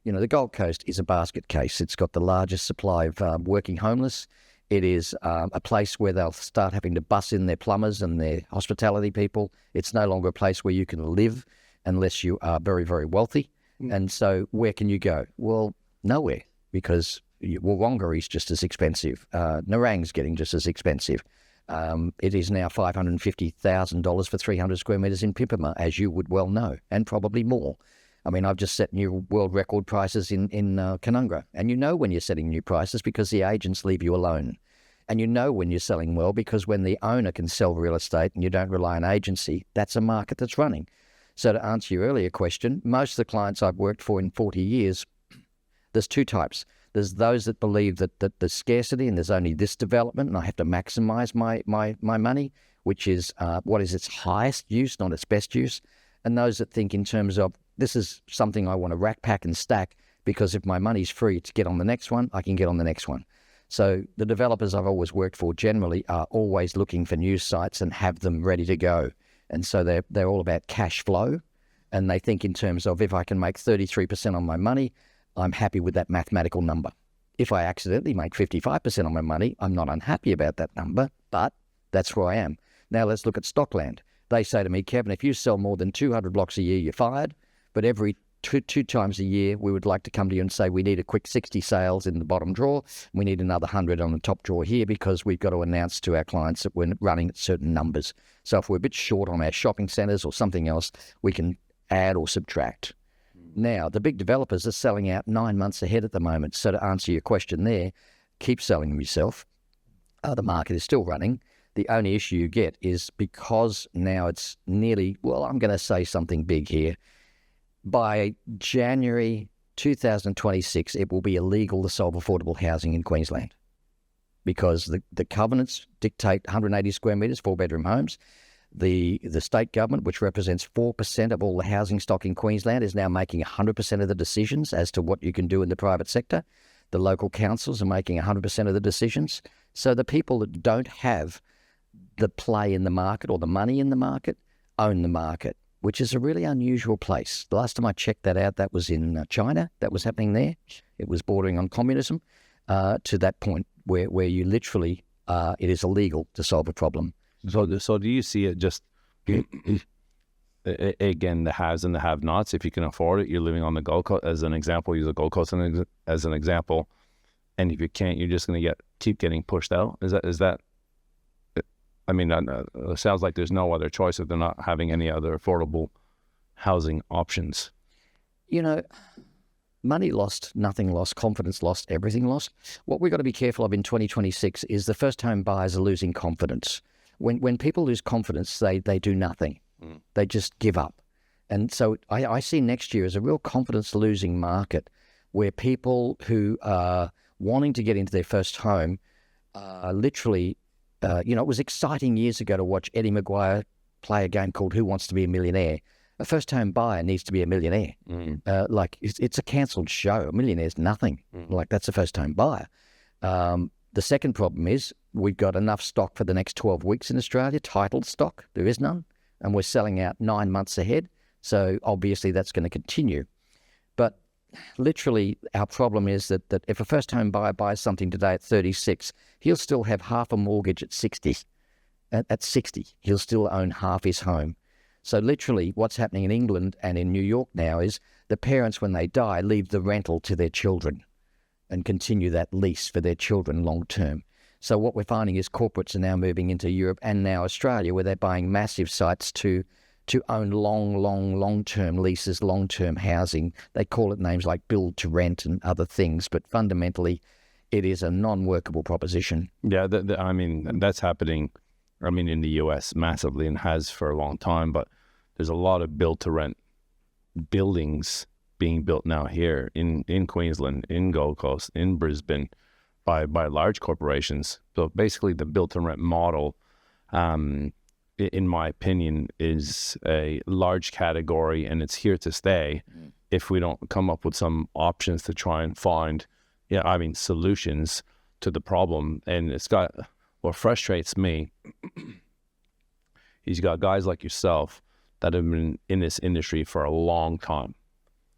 You know, the Gold Coast is a basket case. It's got the largest supply of working homeless. It is a place where they'll start having to bus in their plumbers and their hospitality people. It's no longer a place where you can live unless you are very, very wealthy. And so where can you go? Well, nowhere, because Wonga is just as expensive. Narang's getting just as expensive. It is now $550,000 for 300 square metres in Pimpama, as you would well know, and probably more. I mean, I've just set new world record prices in Canungra. And you know when you're setting new prices because the agents leave you alone. And you know when you're selling well because when the owner can sell real estate and you don't rely on agency, that's a market that's running. So to answer your earlier question, most of the clients I've worked for in 40 years, there's two types. There's those that believe that there's scarcity and there's only this development and I have to maximize my money, which is what is its highest use, not its best use. And those that think in terms of, this is something I want to rack, pack and stack, because if my money's free to get on the next one, I can get on the next one. So the developers I've always worked for generally are always looking for new sites and have them ready to go. And so they're all about cash flow. And they think in terms of, if I can make 33% on my money, I'm happy with that mathematical number. If I accidentally make 55% on my money, I'm not unhappy about that number, but that's where I am. Now let's look at Stockland. They say to me, Kevin, if you sell more than 200 blocks a year, you're fired. But every two times a year, we would like to come to you and say, we need a quick 60 sales in the bottom drawer. We need another 100 on the top drawer here because we've got to announce to our clients that we're running at certain numbers. So if we're a bit short on our shopping centres or something else, we can add or subtract. Now, the big developers are selling out 9 months ahead at the moment. So to answer your question there, keep selling them yourself. The market is still running. The only issue you get is because now it's nearly, well, I'm going to say something big here. By January 2026, it will be illegal to sell affordable housing in Queensland because the covenants dictate 180 square metres, 4-bedroom homes. The state government, which represents 4% of all the housing stock in Queensland, is now making 100% of the decisions as to what you can do in the private sector. The local councils are making 100% of the decisions. So the people that don't have the play in the market or the money in the market own the market, which is a really unusual place. The last time I checked that out, that was in China. That was happening there. It was bordering on communism to that point where you literally, it is illegal to solve a problem. So do you see it just, again, the haves and the have-nots? If you can afford it, you're living on the Gold Coast, as an example, use the Gold Coast as an example. And if you can't, you're just going to keep getting pushed out. Is that? I mean, it sounds like there's no other choice if they're not having any other affordable housing options. You know, money lost, nothing lost, confidence lost, everything lost. What we've got to be careful of in 2026 is the first home buyers are losing confidence. When people lose confidence, they do nothing. They just give up. And so I see next year as a real confidence-losing market where people who are wanting to get into their first home literally... it was exciting years ago to watch Eddie Maguire play a game called Who Wants to Be a Millionaire. A first-home buyer needs to be a millionaire. It's a cancelled show. A millionaire's nothing. Like, that's a first-home buyer. The second problem is we've got enough stock for the next 12 weeks in Australia, titled stock. There is none. And we're selling out 9 months ahead. So obviously that's going to continue. But literally our problem is that if a first-home buyer buys something today at 36, he'll still have half a mortgage at 60. At 60, he'll still own half his home. So literally what's happening in England and in New York now is the parents, when they die, leave the rental to their children and continue that lease for their children long term. So what we're finding is corporates are now moving into Europe and now Australia, where they're buying massive sites to own long-term leases, long-term housing. They call it names like build to rent and other things, but fundamentally it is a non-workable proposition. Yeah, I mean, that's happening I mean, in the US massively and has for a long time, but there's a lot of build-to-rent buildings being built now here in Queensland, in Gold Coast, in Brisbane, by large corporations. So basically the build-to-rent model, in my opinion, is a large category, and it's here to stay if we don't come up with some options to try and find, solutions to the problem. And what frustrates me, he's got guys like yourself that have been in this industry for a long time,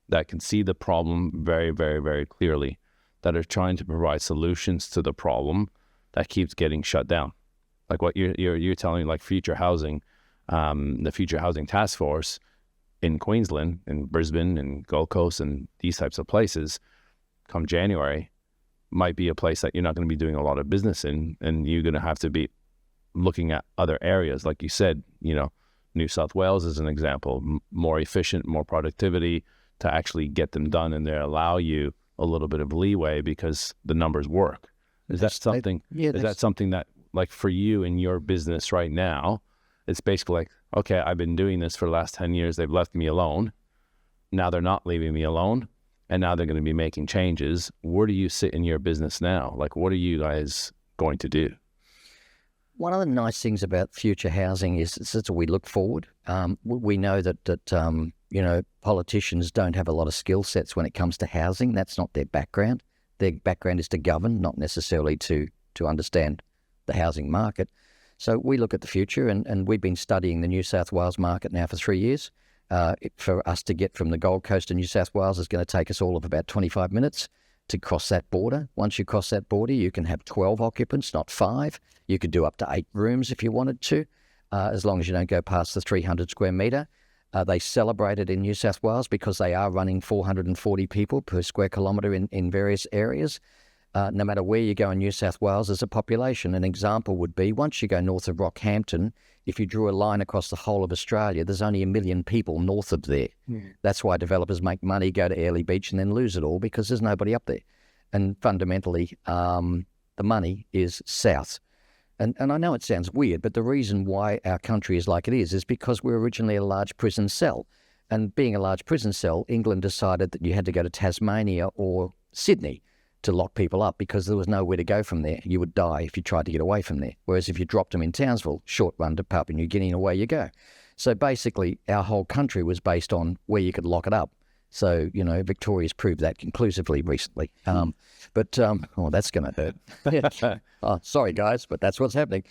that can see the problem very, very, very clearly, that are trying to provide solutions to the problem that keeps getting shut down. Like what you're telling me, like future housing, the Future Housing Task Force in Queensland, in Brisbane, and Gold Coast, and these types of places, come January, might be a place that you're not going to be doing a lot of business in, and you're going to have to be looking at other areas. Like you said, New South Wales is an example, more efficient, more productivity to actually get them done, and they allow you a little bit of leeway because the numbers work. Is that something that, like, for you in your business right now, it's basically like, okay, I've been doing this for the last 10 years. They've left me alone. Now they're not leaving me alone. And now they're going to be making changes. Where do you sit in your business now? Like, what are you guys going to do? One of the nice things about future housing is that we look forward. We know that politicians don't have a lot of skill sets when it comes to housing. That's not their background. Their background is to govern, not necessarily to understand the housing market. So we look at the future, and we've been studying the New South Wales market now for 3 years. For us to get from the Gold Coast to New South Wales is going to take us all of about 25 minutes to cross that border. Once you cross that border, you can have 12 occupants, not 5. You could do up to 8 rooms if you wanted to, as long as you don't go past the 300 square metre. They celebrate it in New South Wales because they are running 440 people per square kilometre in various areas. No matter where you go in New South Wales as a population. An example would be, once you go north of Rockhampton, if you drew a line across the whole of Australia, there's only 1 million people north of there. That's why developers make money, go to Airlie Beach and then lose it all, because there's nobody up there. And fundamentally, the money is south. And I know it sounds weird, but the reason why our country is like it is because we're originally a large prison cell. And being a large prison cell, England decided that you had to go to Tasmania or Sydney to lock people up because there was nowhere to go from there. You would die if you tried to get away from there. Whereas if you dropped them in Townsville, short run to Papua New Guinea and away you go. So basically, our whole country was based on where you could lock it up. So, Victoria's proved that conclusively recently. That's going to hurt. Oh, sorry, guys, but that's what's happening.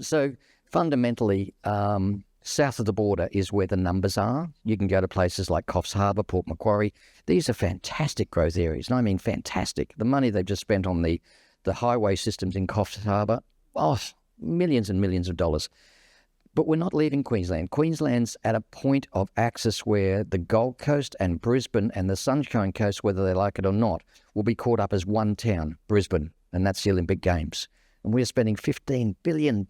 So fundamentally, south of the border is where the numbers are. You can go to places like Coffs Harbour, Port Macquarie. These are fantastic growth areas, and I mean fantastic. The money they've just spent on the highway systems in Coffs Harbour, millions and millions of dollars. But we're not leaving Queensland. Queensland's at a point of access where the Gold Coast and Brisbane and the Sunshine Coast, whether they like it or not, will be caught up as one town, Brisbane, and that's the Olympic Games. And we're spending $15 billion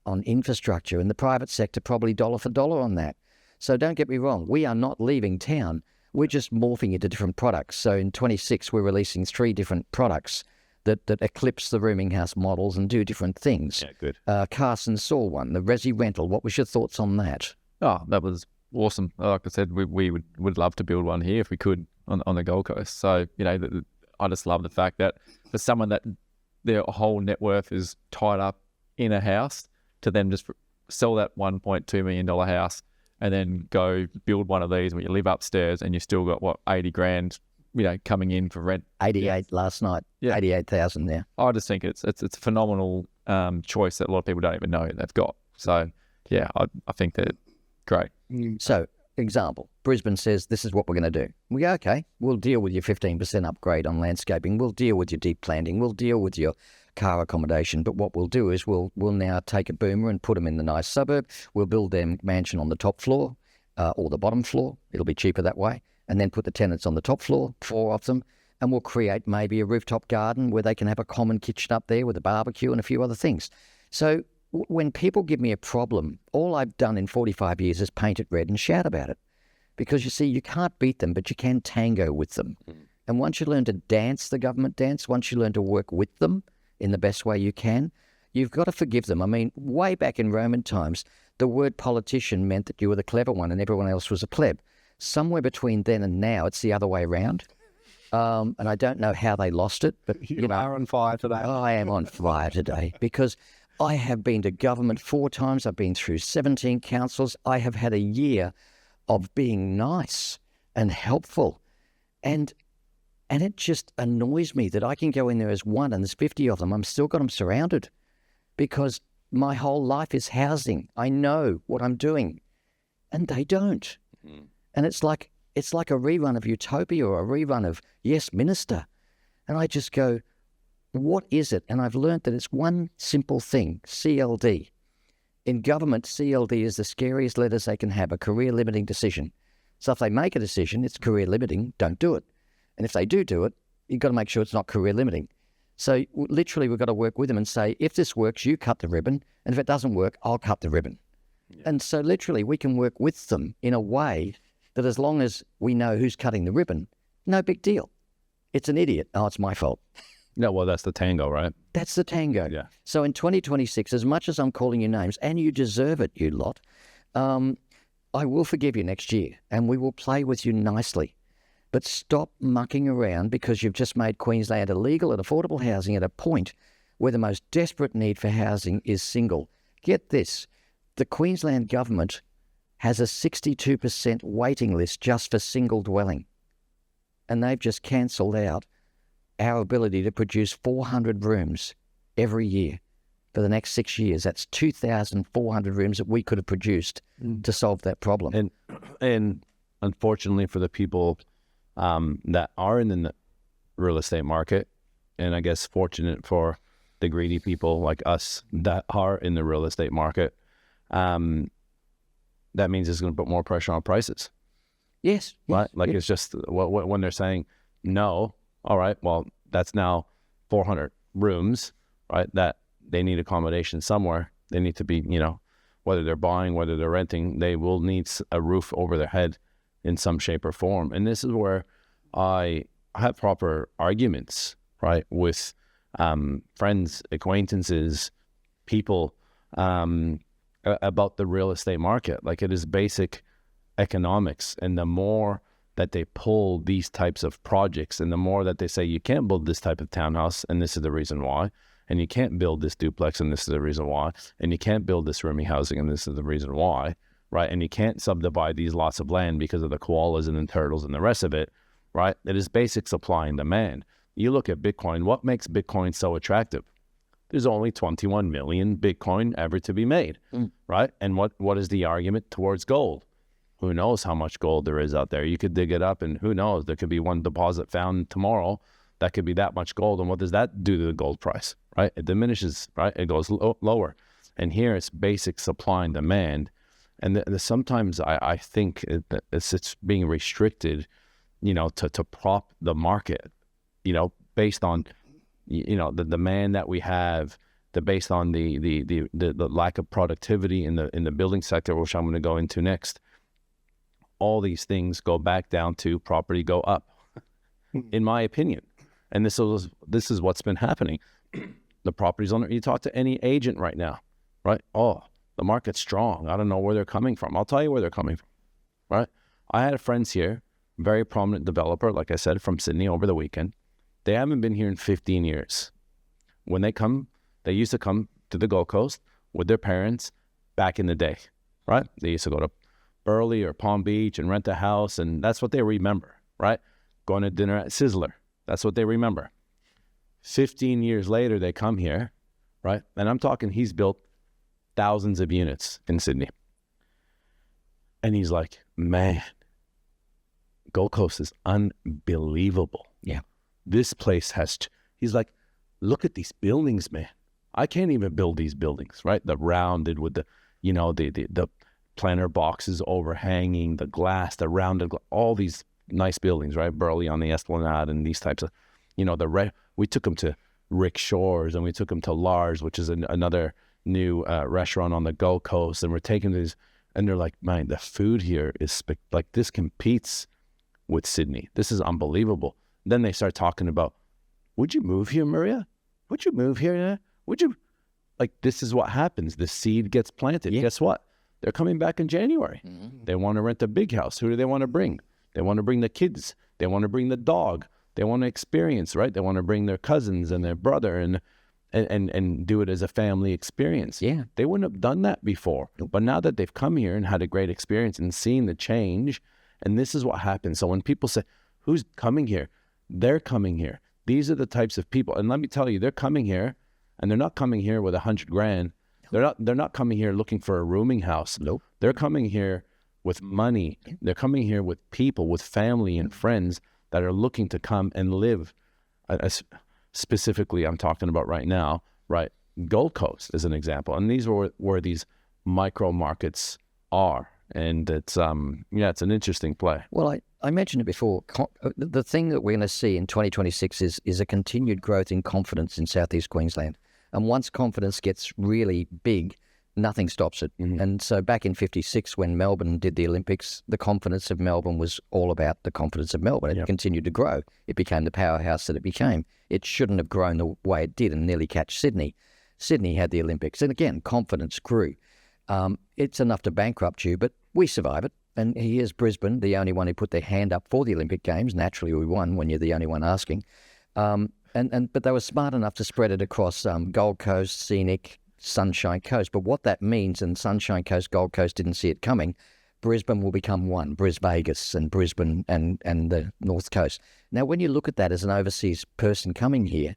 on infrastructure, and the private sector probably dollar for dollar on that. So don't get me wrong, we are not leaving town. We're just morphing into different products. So in 26, we're releasing 3 different products that eclipse the rooming house models and do different things. Yeah, good. Carson saw one, the Resi rental. What was your thoughts on that? Oh, that was awesome. Like I said, we would love to build one here if we could on the Gold Coast. So, I just love the fact that for someone that their whole net worth is tied up in a house, to then just sell that $1.2 million house and then go build one of these where you live upstairs and you still got, $80 grand, coming in for rent. 88 last night. Yeah. 88,000 there. I just think it's a phenomenal choice that a lot of people don't even know they've got. So, yeah, I think that great. So, example, Brisbane says, this is what we're going to do. We go, okay, we'll deal with your 15% upgrade on landscaping. We'll deal with your deep planting. We'll deal with your car accommodation. But what we'll do is we'll now take a boomer and put them in the nice suburb. We'll build their mansion on the top floor or the bottom floor. It'll be cheaper that way. And then put the tenants on the top floor, 4 of them, and we'll create maybe a rooftop garden where they can have a common kitchen up there with a barbecue and a few other things. So when people give me a problem, all I've done in 45 years is paint it red and shout about it. Because you see, you can't beat them, but you can tango with them. And once you learn to dance the government dance, once you learn to work with them in the best way you can, you've got to forgive them. I mean, way back in Roman times, the word politician meant that you were the clever one and everyone else was a pleb. Somewhere between then and now, it's the other way around. And I don't know how they lost it, but You are on fire today. I am on fire today because I have been to government 4 times. I've been through 17 councils. I have had a year of being nice and helpful. And it just annoys me that I can go in there as one and there's 50 of them. I'm still got them surrounded because my whole life is housing. I know what I'm doing and they don't. And it's like a rerun of Utopia or a rerun of Yes, Minister. And I just go, what is it? And I've learned that it's one simple thing, CLD. In government, CLD is the scariest letters they can have, a career-limiting decision. So if they make a decision, it's career-limiting, don't do it. And if they do it, you've got to make sure it's not career-limiting. So literally we've got to work with them and say, if this works, you cut the ribbon. And if it doesn't work, I'll cut the ribbon. Yeah. And so literally we can work with them in a way that as long as we know who's cutting the ribbon, no big deal. It's an idiot. Oh, it's my fault. No, well, that's the tango, right? That's the tango. Yeah. So in 2026, as much as I'm calling you names, and you deserve it, you lot, I will forgive you next year, and we will play with you nicely. But stop mucking around because you've just made Queensland illegal and affordable housing at a point where the most desperate need for housing is single. Get this, the Queensland government has a 62% waiting list just for single dwelling. And they've just cancelled out our ability to produce 400 rooms every year for the next 6 years. That's 2,400 rooms that we could have produced to solve that problem. And unfortunately for the people that are in the real estate market, and I guess fortunate for the greedy people like us that are in the real estate market, that means it's going to put more pressure on prices. Yes. Right? Like yes. It's just when they're saying no, all right, well, that's now 400 rooms, right? That they need accommodation somewhere. They need to be, whether they're buying, whether they're renting, they will need a roof over their head in some shape or form. And this is where I have proper arguments, right, with friends, acquaintances, people, about the real estate market. Like, it is basic economics, and the more that they pull these types of projects and the more that they say you can't build this type of townhouse and this is the reason why, and you can't build this duplex and this is the reason why, and you can't build this roomy housing and this is the reason why, right, and you can't subdivide these lots of land because of the koalas and the turtles and the rest of it, right? It is basic supply and demand. You look at Bitcoin, what makes Bitcoin so attractive? There's only 21 million Bitcoin ever to be made, right? And what is the argument towards gold? Who knows how much gold there is out there? You could dig it up and who knows? There could be one deposit found tomorrow that could be that much gold. And what does that do to the gold price, right? It diminishes, right? It goes lower. And here it's basic supply and demand. And sometimes I think it's being restricted, to prop the market, based on the demand that we have, based on the lack of productivity in the building sector, which I'm going to go into next. All these things go back down to property go up, in my opinion. And this is what's been happening. The properties owner, you talk to any agent right now, right? Oh, the market's strong. I don't know where they're coming from. I'll tell you where they're coming from, right? I had friends here, very prominent developer, like I said, from Sydney over the weekend. They haven't been here in 15 years. When they come, they used to come to the Gold Coast with their parents back in the day, right? They used to go to Burleigh or Palm Beach and rent a house, and that's what they remember, right? Going to dinner at Sizzler, that's what they remember. 15 years later, they come here, right? And I'm talking, he's built thousands of units in Sydney. And he's like, man, Gold Coast is unbelievable. Yeah. This place he's like, look at these buildings, man. I can't even build these buildings, right? The rounded with the planter boxes overhanging, the glass, the rounded, all these nice buildings, right? Burleigh on the Esplanade and these types of, we took them to Rick Shores and we took them to Lars, which is another new restaurant on the Gold Coast. And we're taking these, and they're like, man, the food here is like this competes with Sydney. This is unbelievable. Then they start talking about, would you move here, Maria? Would you move here? Would you? like this is what happens. The seed gets planted. Yeah. Guess what? They're coming back in January. They want to rent a big house. Who do they want to bring? They want to bring the kids. They want to bring the dog. They want to experience, right? They want to bring their cousins and their brother and do it as a family experience. Yeah. They wouldn't have done that before. But now that they've come here and had a great experience and seen the change, and this is what happens. So when people say, who's coming here? They're coming here. These are the types of people. And let me tell you, they're coming here, and they're not coming here with $100,000. They're not coming here looking for a rooming house. Nope. They're coming here with money. They're coming here with people, with family and friends that are looking to come and live. Specifically, I'm talking about right now, right? Gold Coast is an example. And these are where these micro markets are. And it's, it's an interesting play. Well, I mentioned it before. The thing that we're going to see in 2026 is a continued growth in confidence in Southeast Queensland. And once confidence gets really big, nothing stops it. And so back in 56, when Melbourne did the Olympics, the confidence of Melbourne was all about the confidence of Melbourne. It continued to grow. It became the powerhouse that it became. It shouldn't have grown the way it did and nearly catch Sydney. Sydney had the Olympics. And again, confidence grew. It's enough to bankrupt you, but we survive it. And here's Brisbane, the only one who put their hand up for the Olympic Games. Naturally, we won when you're the only one asking. But they were smart enough to spread it across Gold Coast, Scenic, Sunshine Coast. But what that means, and Sunshine Coast, Gold Coast didn't see it coming, Brisbane will become one, Vegas and Brisbane and the North Coast. Now, when you look at that as an overseas person coming here,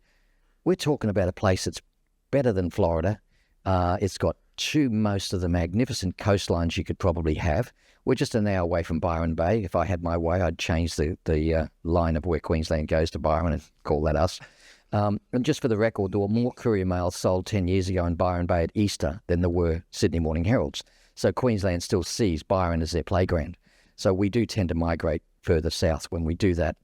we're talking about a place that's better than Florida. It's got most of the magnificent coastlines you could probably have. We're just an hour away from Byron Bay. If I had my way, I'd change the line of where Queensland goes to Byron and call that us. And just for the record, there were more courier mails sold 10 years ago in Byron Bay at Easter than there were Sydney Morning Heralds. So Queensland still sees Byron as their playground. So we do tend to migrate further south. When we do that,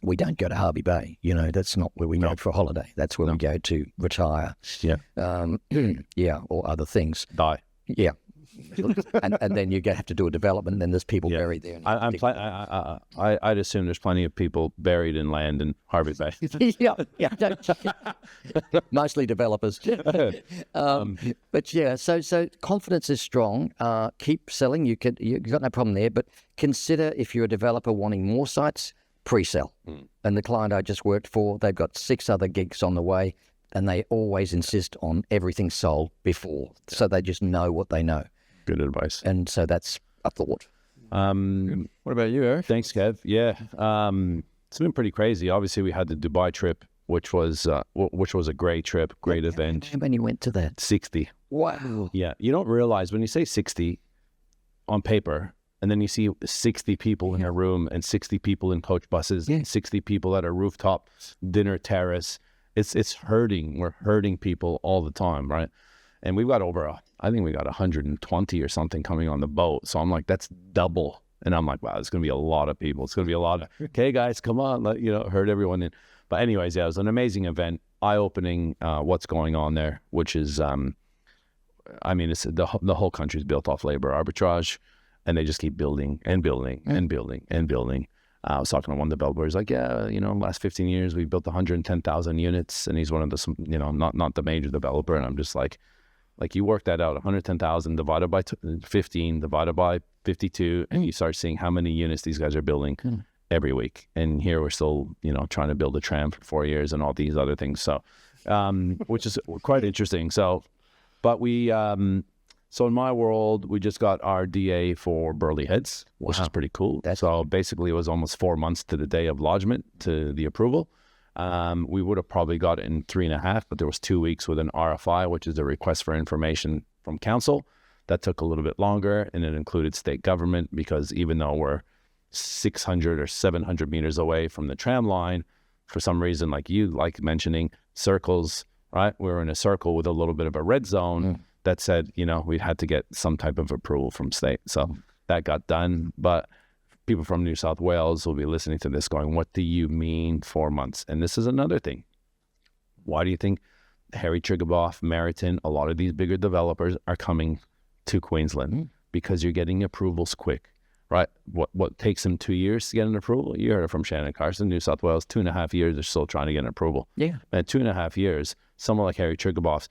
we don't go to Harvey Bay. That's not where we go for a holiday. That's where we go to retire. Yeah. Or other things. Die. Yeah. and then you have to do a development, and then there's people buried there. I'd assume there's plenty of people buried in land in Harvey Bay. Mostly developers. But yeah, so confidence is strong. Keep selling. You've got no problem there. But consider, if you're a developer wanting more sites, pre-sell. And the client I just worked for, they've got 6 other gigs on the way, and they always insist on everything sold before, so they just know what they know. Good advice. And so that's a thought. What about you, Eric? Thanks, Kev. Yeah, it's been pretty crazy. Obviously, we had the Dubai trip, which was a great trip, great event. How many went to that? 60. Wow. Yeah, you don't realize when you say 60 on paper, and then you see 60 people in a room and 60 people in coach buses and 60 people at a rooftop dinner terrace. It's hurting. We're hurting people all the time, right? And we've got I think we got 120 or something coming on the boat. So I'm like, that's double. And I'm like, wow, it's going to be a lot of people. It's going to be a lot of, okay, guys, come on, herd everyone in. But anyways, yeah, it was an amazing event, eye-opening what's going on there, which is, it's the whole country's built off labor arbitrage, and they just keep building and building and building and building. I was talking to one of the developers, like, last 15 years, we built 110,000 units, and he's one of the, not the major developer. And I'm just like you work that out, 110,000 divided by 15, divided by 52, and you start seeing how many units these guys are building every week. And here we're still, trying to build a tram for 4 years and all these other things. So, which is quite interesting. So, but so in my world, we just got our DA for Burleigh Heads, which is pretty cool. So basically it was almost 4 months to the day of lodgement to the approval. We would have probably got it in 3.5, but there was 2 weeks with an RFI, which is a request for information from council. That took a little bit longer, and it included state government, because even though we're 600 or 700 meters away from the tram line, for some reason, like mentioning circles, right? We're in a circle with a little bit of a red zone that said, we had to get some type of approval from state. So that got done. But people from New South Wales will be listening to this going, what do you mean 4 months? And this is another thing. Why do you think Harry Triguboff, Meriton, a lot of these bigger developers are coming to Queensland? Because you're getting approvals quick, right? What takes them 2 years to get an approval? You heard it from Shannon Carson, New South Wales, 2.5 years, they're still trying to get an approval. Yeah. And 2.5 years, someone like Harry Triguboff,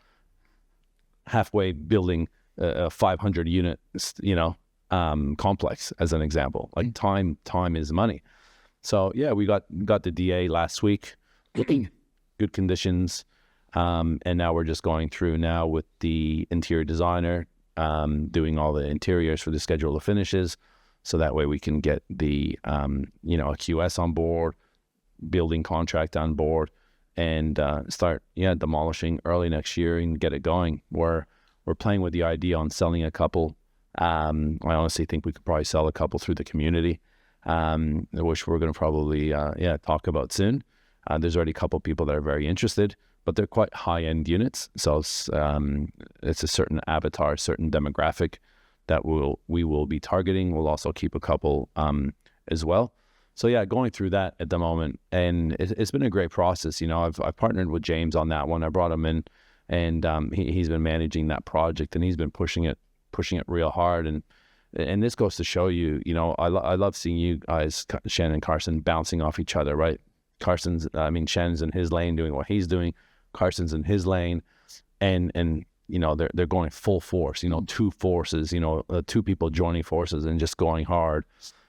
halfway building a 500 unit, complex as an example. Like time is money. So yeah, we got the DA last week, good conditions. And now we're just going through now with the interior designer, doing all the interiors for the schedule of finishes. So that way we can get the, a QS on board, building contract on board, and start demolishing early next year and get it going. We're playing with the idea on selling a couple. I honestly think we could probably sell a couple through the community, which we're going to probably talk about soon. There's already a couple people that are very interested, but they're quite high-end units. So it's a certain avatar, certain demographic that we will be targeting. We'll also keep a couple as well. So yeah, going through that at the moment, and it's been a great process. I've partnered with James on that one. I brought him in, and he's been managing that project, and he's been pushing it real hard. And this goes to show you, I love seeing you guys, Shannon and Carson, bouncing off each other, right? Shannon's in his lane doing what he's doing. Carson's in his lane, and they're going full force. Two forces. Two people joining forces and just going hard.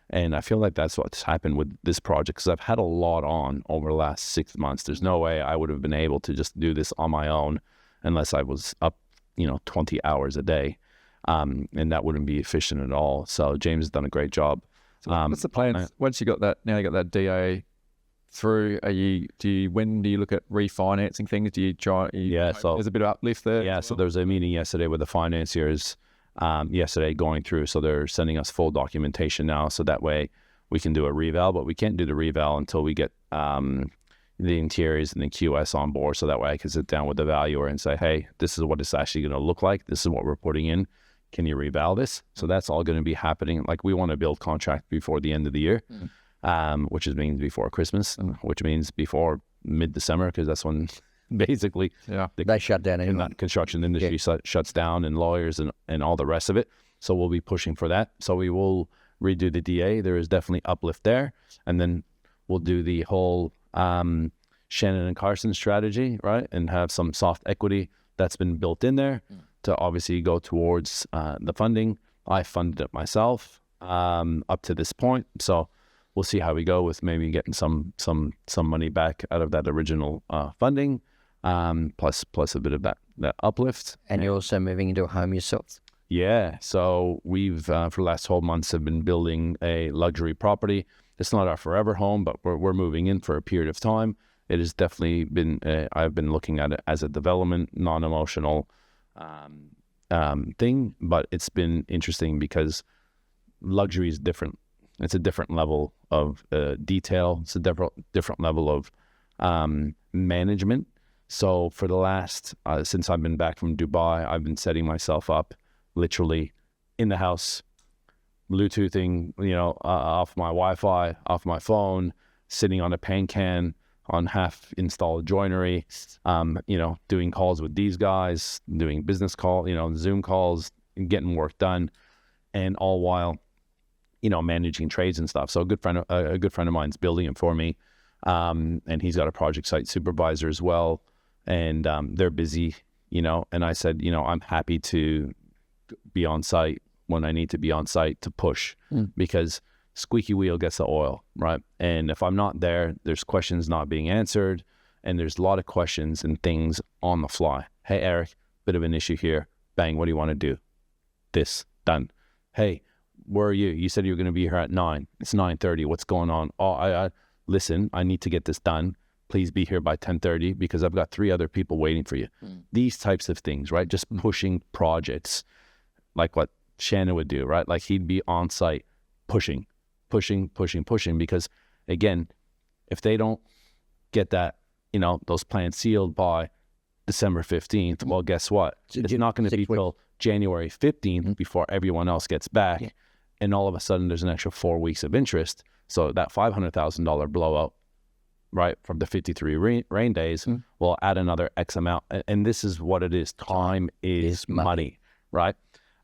And I feel like that's what's happened with this project, because I've had a lot on over the last 6 months. There's no way I would have been able to just do this on my own unless I was up, 20 hours a day. And that wouldn't be efficient at all. So James has done a great job. So what's the plan? Once you got that, now you got that DA through, when do you look at refinancing things? Do you try? So there's a bit of uplift there. Yeah. So there was a meeting yesterday with the financiers, going through. So they're sending us full documentation now, so that way we can do a reval. But we can't do the reval until we get the interiors and the QS on board. So that way I can sit down with the valuer and say, hey, this is what it's actually going to look like. This is what we're putting in. Can you reval this? So that's all going to be happening. Like, we want to build contract before the end of the year, which means before Christmas, which means before mid-December, because that's when basically they shut down anyway. The construction industry shuts down, and lawyers and all the rest of it. So we'll be pushing for that. So we will redo the DA. There is definitely uplift there. And then we'll do the whole Shannon and Carson strategy, right? And have some soft equity that's been built in there to obviously go towards the funding. I funded it myself up to this point. So we'll see how we go with maybe getting some money back out of that original funding, plus a bit of that uplift. And you're also moving into a home yourself? Yeah. So we've, for the last 12 months, have been building a luxury property. It's not our forever home, but we're moving in for a period of time. It has definitely been, I've been looking at it as a development, non-emotional thing, but it's been interesting because luxury is different. It's a different level of detail. It's a different level of management. So for the last, since I've been back from Dubai, I've been setting myself up literally in the house, Bluetoothing, off my Wi-Fi, off my phone, sitting on a paint can on half installed joinery, doing calls with these guys, doing business call, Zoom calls, getting work done, and all while, managing trades and stuff. So a good friend of mine's building it for me, and he's got a project site supervisor as well, and they're busy, and I said, I'm happy to be on site when I need to be on site to push, because squeaky wheel gets the oil, right? And if I'm not there, there's questions not being answered, and there's a lot of questions and things on the fly. Hey, Eric, bit of an issue here. Bang, what do you want to do? This, done. Hey, where are you? You said you were going to be here at 9. It's 9:30. What's going on? Oh, listen, I need to get this done. Please be here by 10:30 because I've got 3 other people waiting for you. These types of things, right? Just pushing projects like what Shannon would do, right? Like, he'd be on site pushing, because again, if they don't get that, those plans sealed by December 15th, well, guess what? It's not going to be till January 15th before everyone else gets back. Yeah. And all of a sudden there's an extra 4 weeks of interest. So that $500,000 blowout, right, from the 53 rain days will add another X amount. And this is what it is. Time is money, right?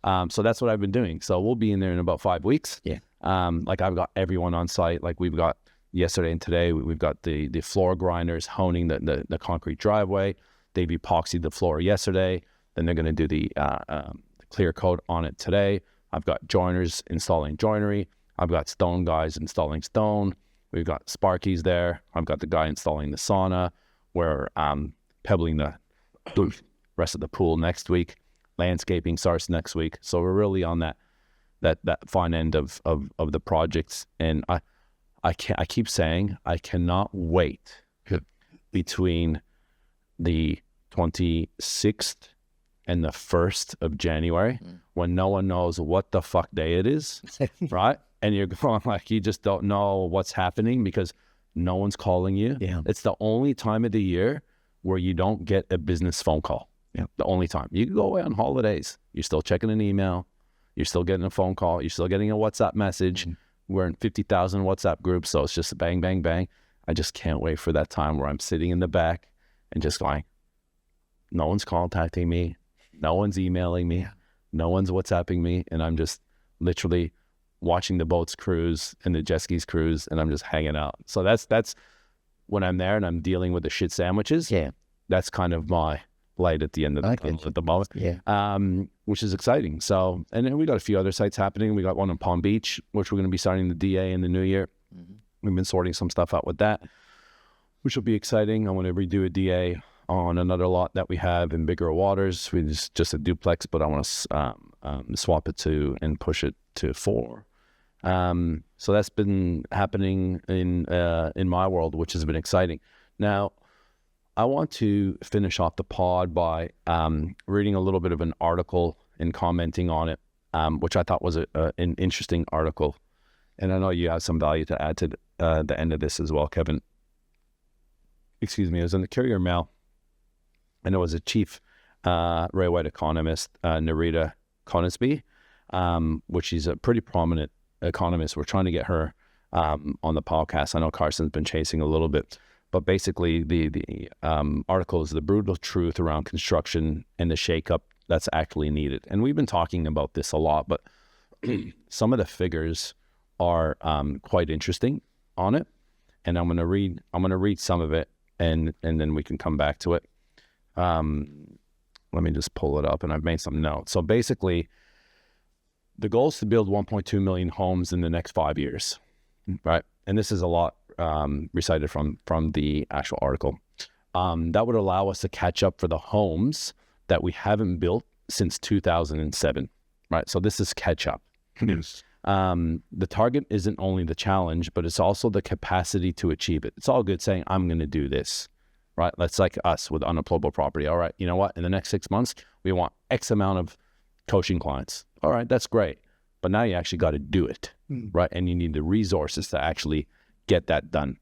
So that's what I've been doing. So we'll be in there in about 5 weeks. Yeah. Like, I've got everyone on site. Like, we've got yesterday and today, we've got the floor grinders honing the concrete driveway. They've epoxied the floor yesterday. Then they're going to do the clear coat on it today. I've got joiners installing joinery. I've got stone guys installing stone. We've got Sparkies there. I've got the guy installing the sauna. We're pebbling the rest of the pool next week. Landscaping starts next week. So we're really on that fine end of the projects. And I keep saying I cannot wait between the 26th and the 1st of January when no one knows what the fuck day it is, right? And you're going like, you just don't know what's happening because no one's calling you. Yeah. It's the only time of the year where you don't get a business phone call. Yeah. The only time. You can go away on holidays. You're still checking an email. You're still getting a phone call. You're still getting a WhatsApp message. We're in 50,000 WhatsApp groups, so it's just bang, bang, bang. I just can't wait for that time where I'm sitting in the back and just going, no one's contacting me. No one's emailing me. No one's WhatsApping me. And I'm just literally watching the boats cruise and the jet skis cruise, and I'm just hanging out. So that's when I'm there and I'm dealing with the shit sandwiches. Yeah. That's kind of my light at the end of the tunnel at the moment. Yeah. Which is exciting. So, and then we got a few other sites happening. We got one in Palm Beach, which we're going to be starting the DA in the new year. We've been sorting some stuff out with that, which will be exciting. I want to redo a DA on another lot that we have in Bigger Waters. It's just a duplex, but I want to swap it to and push it to 4. So that's been happening in my world, which has been exciting. Now, I want to finish off the pod by reading a little bit of an article and commenting on it, which I thought was an interesting article. And I know you have some value to add to the end of this as well, Kevin. Excuse me. It was in the Courier Mail, and it was a chief railway economist, Narita Conisbee, which she's a pretty prominent economist. We're trying to get her on the podcast. I know Carson's been chasing a little bit. But basically, the article is the brutal truth around construction and the shakeup that's actually needed. And we've been talking about this a lot, but some of the figures are quite interesting on it. And I'm gonna read some of it, and then we can come back to it. Let me just pull it up, and I've made some notes. So basically, the goal is to build 1.2 million homes in the next 5 years, right? And this is a lot recited from the actual article. That would allow us to catch up for the homes that we haven't built since 2007, right? So this is catch up. Yes. The target isn't only the challenge, but it's also the capacity to achieve it. It's all good saying, I'm going to do this, right? That's like us with unemployable property. All right, you know what? In the next 6 months, we want X amount of coaching clients. All right, that's great. But now you actually got to do it, right? And you need the resources to actually get that done.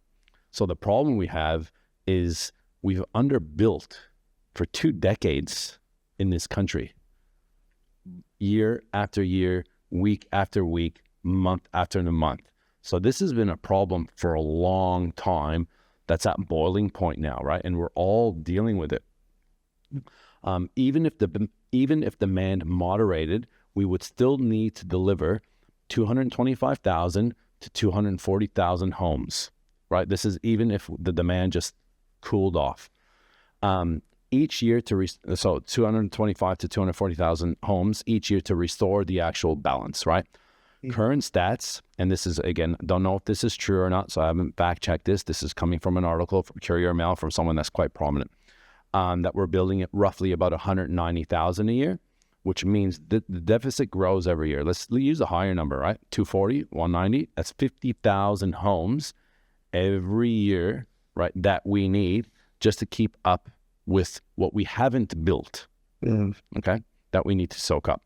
So the problem we have is we've underbuilt for 2 decades in this country, year after year, week after week, month after month. So this has been a problem for a long time. That's at boiling point now, right? And we're all dealing with it. Even if demand moderated, we would still need to deliver 225,000 to 240,000 homes, right? This is even if the demand just cooled off. Each year so 225 to 240,000 homes each year to restore the actual balance, right? Current stats, and this is, again, don't know if this is true or not, so I haven't fact-checked this. This is coming from an article from Courier Mail from someone that's quite prominent, that we're building at roughly about 190,000 a year, which means the deficit grows every year. Let's use a higher number, right? 240, 190, that's 50,000 homes every year, right, that we need just to keep up with what we haven't built, okay, that we need to soak up.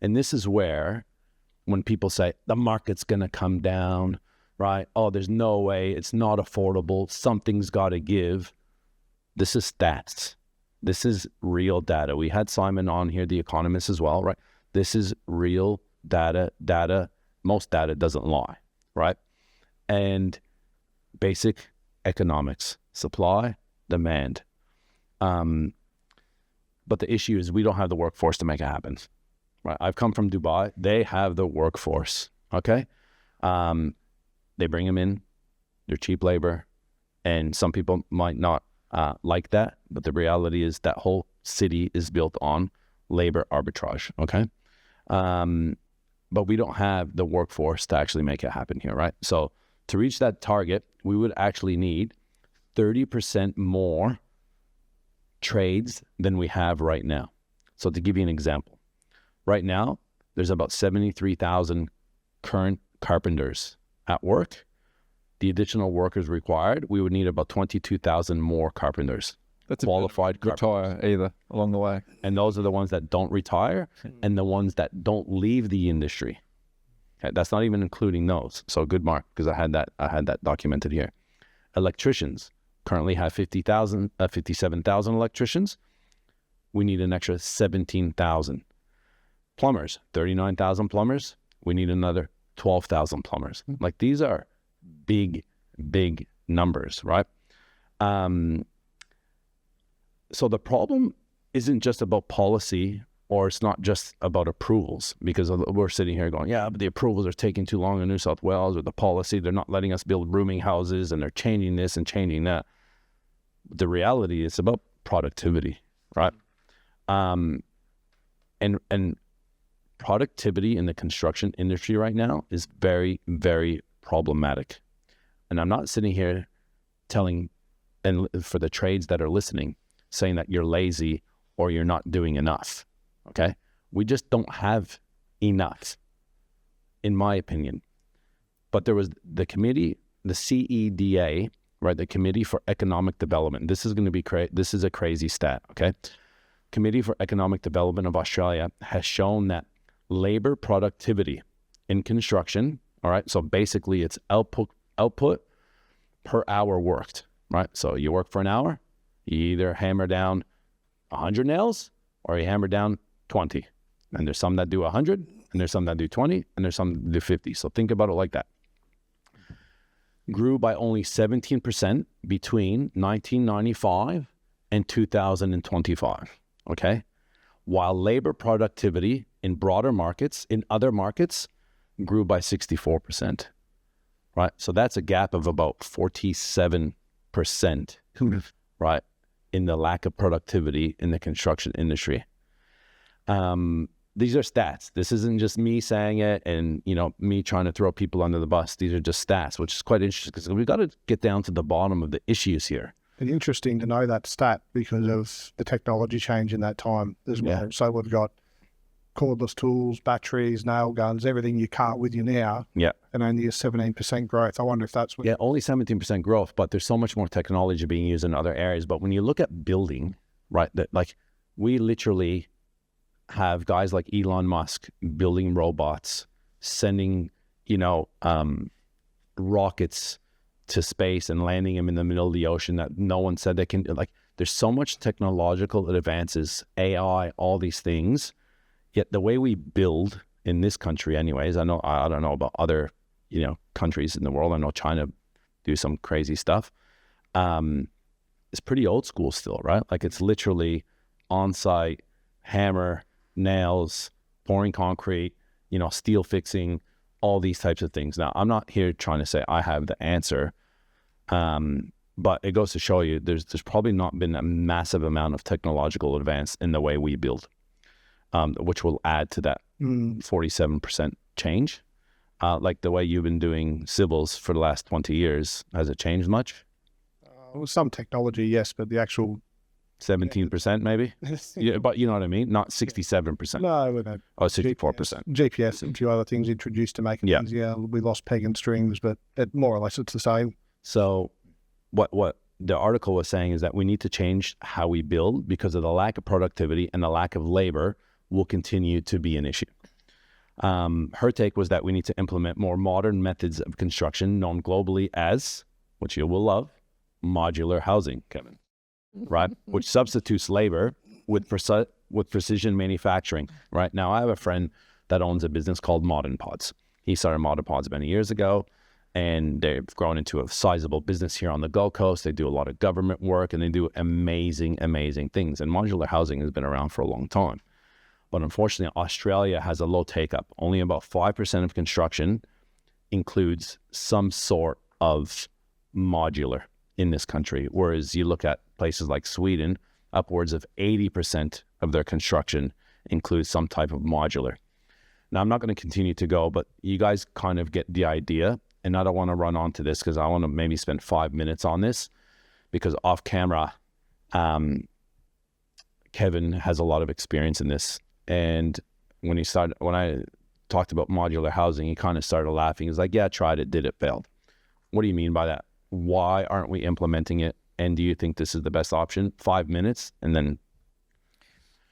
And this is where, when people say, the market's going to come down, right? Oh, there's no way, it's not affordable, something's got to give. This is stats. This is real data. We had Simon on here, the economist as well, right? This is real data. Most data doesn't lie, right? And basic economics, supply, demand. But the issue is we don't have the workforce to make it happen, right? I've come from Dubai. They have the workforce, okay? They bring them in. They're cheap labor. And some people might not like that, but the reality is that whole city is built on labor arbitrage, okay? But we don't have the workforce to actually make it happen here, right? So to reach that target, we would actually need 30% more trades than we have right now. So to give you an example, right now, there's about 73,000 current carpenters at work. The additional workers required, we would need about 22,000 more carpenters. That's qualified retire either along the way. And those are the ones that don't retire and the ones that don't leave the industry. Okay, that's not even including those. So good mark, because I had that documented here. Electricians currently have 57,000 electricians. We need an extra 17,000. Plumbers, 39,000 plumbers. We need another 12,000 plumbers. Like, these are big numbers, right? So the problem isn't just about policy, or it's not just about approvals, because we're sitting here going, yeah, but the approvals are taking too long in New South Wales, or the policy, they're not letting us build rooming houses, and they're changing this and changing that. The reality is about productivity, right? And productivity in the construction industry right now is very, very problematic. And I'm not sitting here telling, and for the trades that are listening, saying that you're lazy or you're not doing enough, okay? We just don't have enough, in my opinion. But there was the committee, the CEDA, right, the Committee for Economic Development. This is going to be this is a crazy stat, okay? Committee for Economic Development of Australia has shown that labor productivity in construction, all right, so basically it's output per hour worked, right? So you work for an hour, you either hammer down 100 nails or you hammer down 20. And there's some that do 100, and there's some that do 20, and there's some that do 50. So think about it like that. Grew by only 17% between 1995 and 2025, okay? While labor productivity in broader markets, in other markets, grew by 64%, right? So that's a gap of about 47%, right, in the lack of productivity in the construction industry. These are stats. This isn't just me saying it and, me trying to throw people under the bus. These are just stats, which is quite interesting, because we've got to get down to the bottom of the issues here. And interesting to know that stat because of the technology change in that time as well. Yeah. So we've got cordless tools, batteries, nail guns, everything you can't with you now. Yeah. And only a 17% growth. I wonder if that's what... Yeah, only 17% growth, but there's so much more technology being used in other areas. But when you look at building, right, that, like, we literally have guys like Elon Musk building robots, sending, rockets to space and landing them in the middle of the ocean that no one said they can. Like, there's so much technological advances, AI, all these things. Yet the way we build in this country, anyways, I don't know about other, countries in the world. I know China do some crazy stuff. It's pretty old school still, right? Like, it's literally on-site, hammer, nails, pouring concrete, steel fixing, all these types of things. Now, I'm not here trying to say I have the answer, but it goes to show you there's probably not been a massive amount of technological advance in the way we build, which will add to that 47% change. Like the way you've been doing civils for the last 20 years, has it changed much? Some technology, yes, but the actual... 17% maybe? Yeah, but you know what I mean? Not 67%. No, we don't. Oh, 64%. GPS and a few other things introduced to make things, we lost peg and strings, but more or less it's the same. So what the article was saying is that we need to change how we build, because of the lack of productivity and the lack of labor will continue to be an issue. Her take was that we need to implement more modern methods of construction known globally as, which you will love, modular housing, Kevin. Right, which substitutes labor with precision manufacturing. Right now, I have a friend that owns a business called Modern Pods. He started Modern Pods many years ago, and they've grown into a sizable business here on the Gold Coast. They do a lot of government work, and they do amazing things. And modular housing has been around for a long time, but unfortunately, Australia has a low take-up. Only about 5% of construction includes some sort of modular in this country, whereas you look at places like Sweden, upwards of 80% of their construction includes some type of modular. Now, I'm not going to continue to go, but you guys kind of get the idea. And I don't want to run on to this because I want to maybe spend 5 minutes on this, because off camera, Kevin has a lot of experience in this. And when I talked about modular housing, he kind of started laughing. He's like, yeah, I tried it, did it, failed. What do you mean by that? Why aren't we implementing it? And do you think this is the best option? 5 minutes, and then...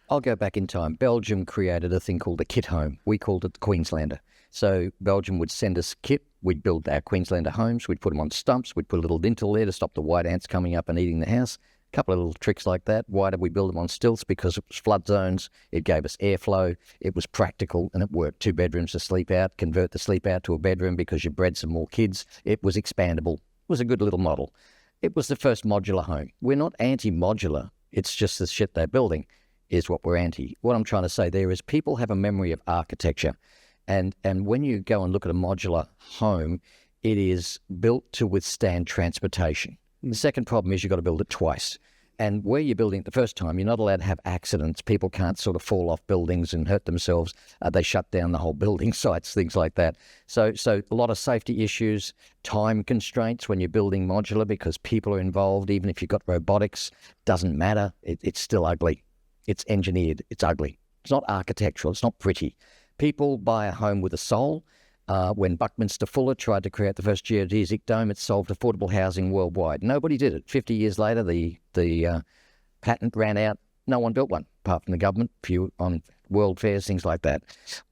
I'll go back in time. Belgium created a thing called a kit home. We called it the Queenslander. So Belgium would send us kit. We'd build our Queenslander homes. We'd put them on stumps. We'd put a little lintel there to stop the white ants coming up and eating the house. A couple of little tricks like that. Why did we build them on stilts? Because it was flood zones. It gave us airflow. It was practical, and it worked. 2 bedrooms to sleep out. Convert the sleep out to a bedroom because you bred some more kids. It was expandable. It was a good little model. It was the first modular home. We're not anti-modular. It's just the shit they're building is what we're anti. What I'm trying to say there is people have a memory of architecture. And when you go and look at a modular home, it is built to withstand transportation. The second problem is you've got to build it twice. And where you're building it the first time, you're not allowed to have accidents. People can't sort of fall off buildings and hurt themselves. They shut down the whole building sites, things like that. So a lot of safety issues, time constraints when you're building modular because people are involved. Even if you've got robotics, doesn't matter. It's still ugly. It's engineered. It's ugly. It's not architectural. It's not pretty. People buy a home with a soul. When Buckminster Fuller tried to create the first geodesic dome, it solved affordable housing worldwide. Nobody did it. 50 years later, the patent ran out. No one built one, apart from the government, few on world fairs, things like that.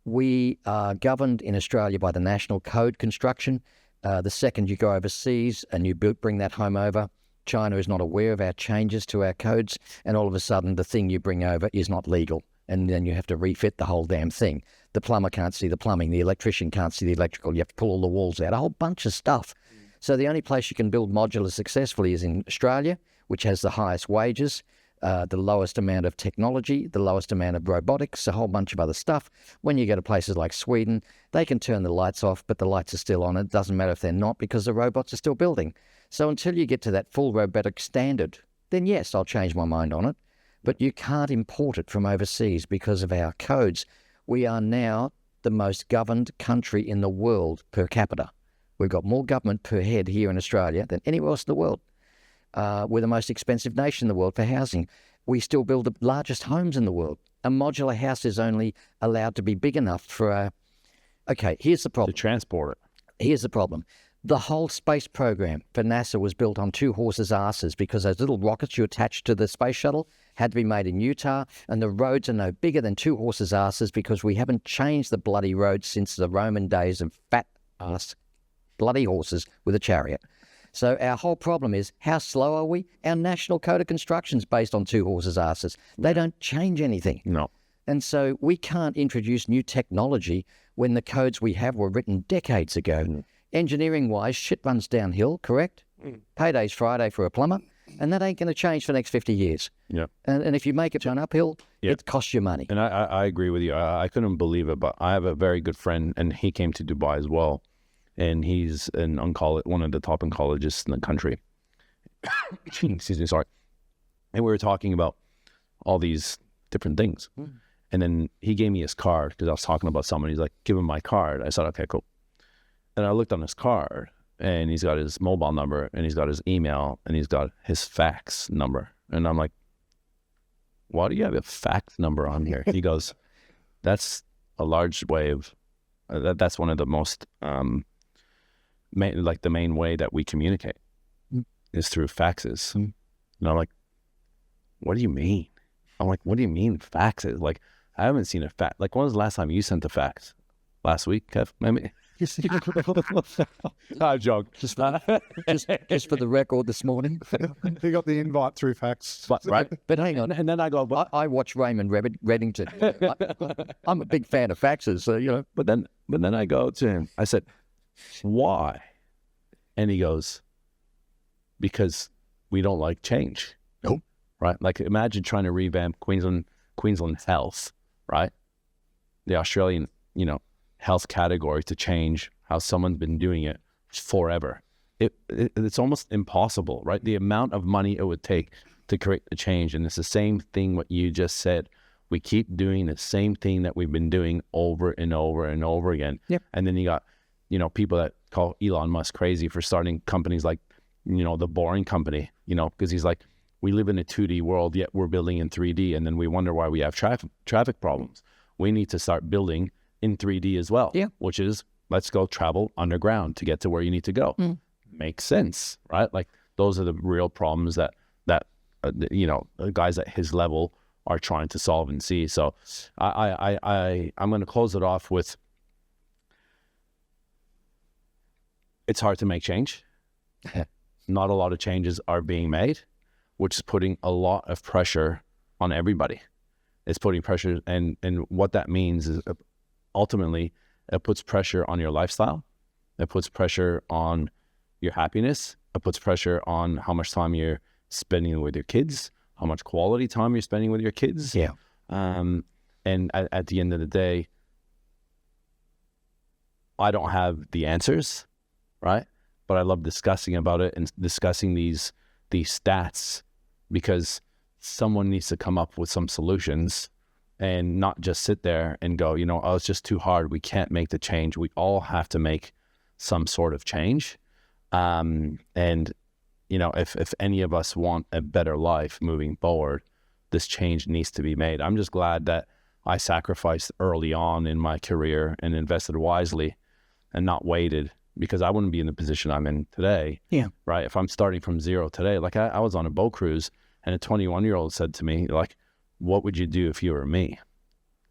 We are governed in Australia by the National Code Construction. The second you go overseas and you bring that home over, China is not aware of our changes to our codes, and all of a sudden the thing you bring over is not legal. And then you have to refit the whole damn thing. The plumber can't see the plumbing. The electrician can't see the electrical. You have to pull all the walls out, a whole bunch of stuff. So the only place you can build modular successfully is in Australia, which has the highest wages, the lowest amount of technology, the lowest amount of robotics, a whole bunch of other stuff. When you go to places like Sweden, they can turn the lights off, but the lights are still on. It doesn't matter if they're not because the robots are still building. So until you get to that full robotic standard, then yes, I'll change my mind on it. But you can't import it from overseas because of our codes. We are now the most governed country in the world per capita. We've got more government per head here in Australia than anywhere else in the world. We're the most expensive nation in the world for housing. We still build the largest homes in the world. A modular house is only allowed to be big enough for a... Okay, here's the problem. To transport it. Here's the problem. The whole space program for NASA was built on 2 horses' asses because those little rockets you attached to the space shuttle had to be made in Utah, and the roads are no bigger than 2 horses' asses because we haven't changed the bloody roads since the Roman days of fat-ass bloody horses with a chariot. So our whole problem is, how slow are we? Our National Code of Construction is based on 2 horses' asses. They don't change anything. No. And so we can't introduce new technology when the codes we have were written decades ago. Engineering-wise, shit runs downhill, correct? Payday's Friday for a plumber, and that ain't going to change for the next 50 years. Yeah. And if you make it run uphill, it costs you money. And I agree with you. I couldn't believe it, but I have a very good friend, and he came to Dubai as well, and he's one of the top oncologists in the country. Excuse me, sorry. And we were talking about all these different things. And then he gave me his card because I was talking about someone. He's like, give him my card. I said, okay, cool. And I looked on his card, and he's got his mobile number, and he's got his email, and he's got his fax number. And I'm like, why do you have a fax number on here? He goes, that's a large way of, that's one of the most, the main way that we communicate is through faxes. And I'm like, what do you mean? I'm like, what do you mean faxes? Like, I haven't seen a fax. Like, when was the last time you sent a fax? Last week, Kev? Maybe. I joke. Just for the record this morning. He got the invite through fax. Right? But hang on. And then I go, I watch Raymond Reddington. I'm a big fan of faxes, so, you know. But then I go to him. I said, why? And he goes, because we don't like change. Nope. Right? Like, imagine trying to revamp Queensland Health, right? The Australian, health category to change how someone's been doing it forever. it's almost impossible, right? The amount of money it would take to create a change. And it's the same thing what you just said. We keep doing the same thing that we've been doing over and over and over again. Yep. And then you got, people that call Elon Musk crazy for starting companies like, the Boring Company, because he's like, we live in a 2D world, yet we're building in 3D. And then we wonder why we have traffic problems. We need to start building in 3D as well, which is, let's go travel underground to get to where you need to go. Makes sense, right? Like those are the real problems that guys at his level are trying to solve and see. So I'm going to close it off with, it's hard to make change. Not a lot of changes are being made, which is putting a lot of pressure on everybody. It's putting pressure, and what that means is ultimately it puts pressure on your lifestyle. It puts pressure on your happiness. It puts pressure on how much time you're spending with your kids, how much quality time you're spending with your kids. Yeah. And at the end of the day, I don't have the answers, right? But I love discussing about it and discussing these stats, because someone needs to come up with some solutions and not just sit there and go, it's just too hard. We can't make the change. We all have to make some sort of change. And if any of us want a better life moving forward, this change needs to be made. I'm just glad that I sacrificed early on in my career and invested wisely and not waited, because I wouldn't be in the position I'm in today. Yeah. Right. If I'm starting from zero today, like I was on a boat cruise and a 21-year-old said to me, like, what would you do if you were me?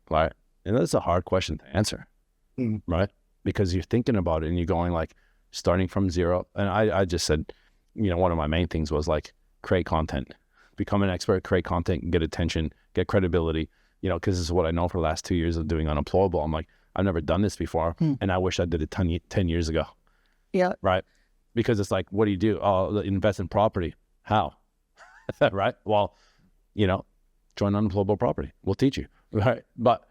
Right. And that's a hard question to answer. Right. Because you're thinking about it and you're going like, starting from zero. And I just said, one of my main things was like, create content, become an expert, create content, get attention, get credibility, because this is what I know for the last 2 years of doing Unemployable. I'm like, I've never done this before. And I wish I did it 10 years ago. Yeah. Right. Because it's like, what do you do? Oh, invest in property. How? Right. Well, join Unemployable Property. We'll teach you. Right. But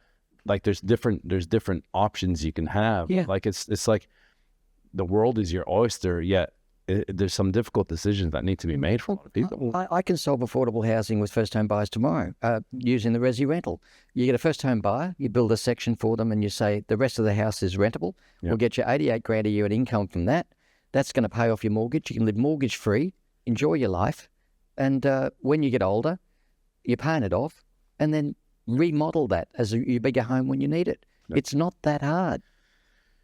like, there's different options you can have. Yeah. Like it's like the world is your oyster, yet there's some difficult decisions that need to be made for a lot of people. I can solve affordable housing with first home buyers tomorrow using the Resi rental. You get a first home buyer, you build a section for them and you say the rest of the house is rentable. Yep. We'll get you 88 grand a year in income from that. That's going to pay off your mortgage. You can live mortgage free, enjoy your life. And when you get older, you're paying it off and then remodel that as your bigger home when you need it. Yep. It's not that hard.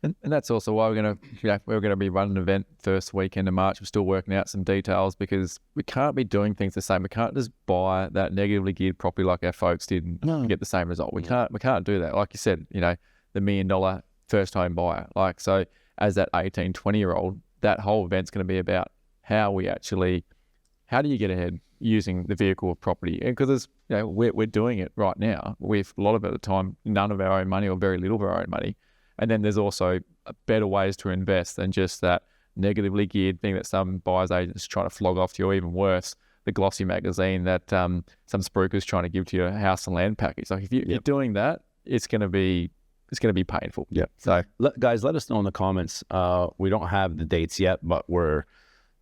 And that's also why we're going to be running an event first weekend of March. We're still working out some details because we can't be doing things the same. We can't just buy that negatively geared property like our folks did and get the same result. We can't do that. Like you said, the $1 million first home buyer. Like, so as that 18, 20-year-old, that whole event's going to be about how do you get ahead using the vehicle of property? And because we're doing it right now with a lot of it at the time, none of our own money or very little of our own money. And then there's also better ways to invest than just that negatively geared thing that some buyers agents trying to flog off to you, or even worse, the glossy magazine that some spruikers trying to give to your house and land package. Like if you're doing that, it's going to be painful. Yeah. So guys, let us know in the comments. We don't have the dates yet, but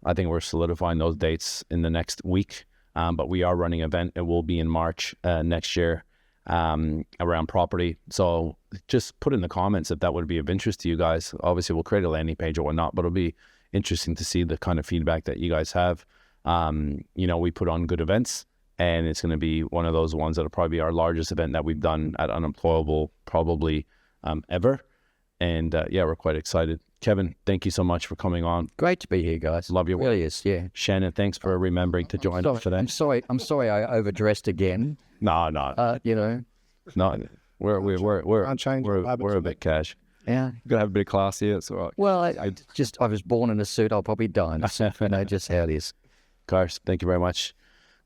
I think we're solidifying those dates in the next week. But we are running an event. It will be in March next year. Around property. So just put in the comments if that would be of interest to you guys. Obviously we'll create a landing page or whatnot, but it'll be interesting to see the kind of feedback that you guys have. We put on good events and it's going to be one of those ones that'll probably be our largest event that we've done at Unemployable probably ever. And we're quite excited. Kevin, thank you so much for coming on. Great to be here, guys. Love your work. It really is, yeah. Shannon, thanks for remembering to join us today. I'm sorry I overdressed again. No. No, we're unchanged. We're a bit cash. Yeah. You've got to have a bit of class here. It's all right. Well, I was born in a suit. I'll probably die in a suit. Just how it is. Cars, thank you very much.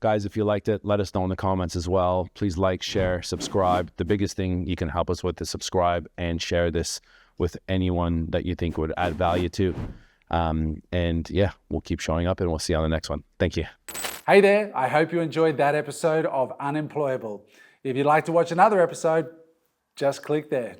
Guys, if you liked it, let us know in the comments as well. Please like, share, subscribe. The biggest thing you can help us with is subscribe and share this with anyone that you think would add value to. We'll keep showing up and we'll see you on the next one. Thank you. Hey there, I hope you enjoyed that episode of Unemployable. If you'd like to watch another episode, just click there.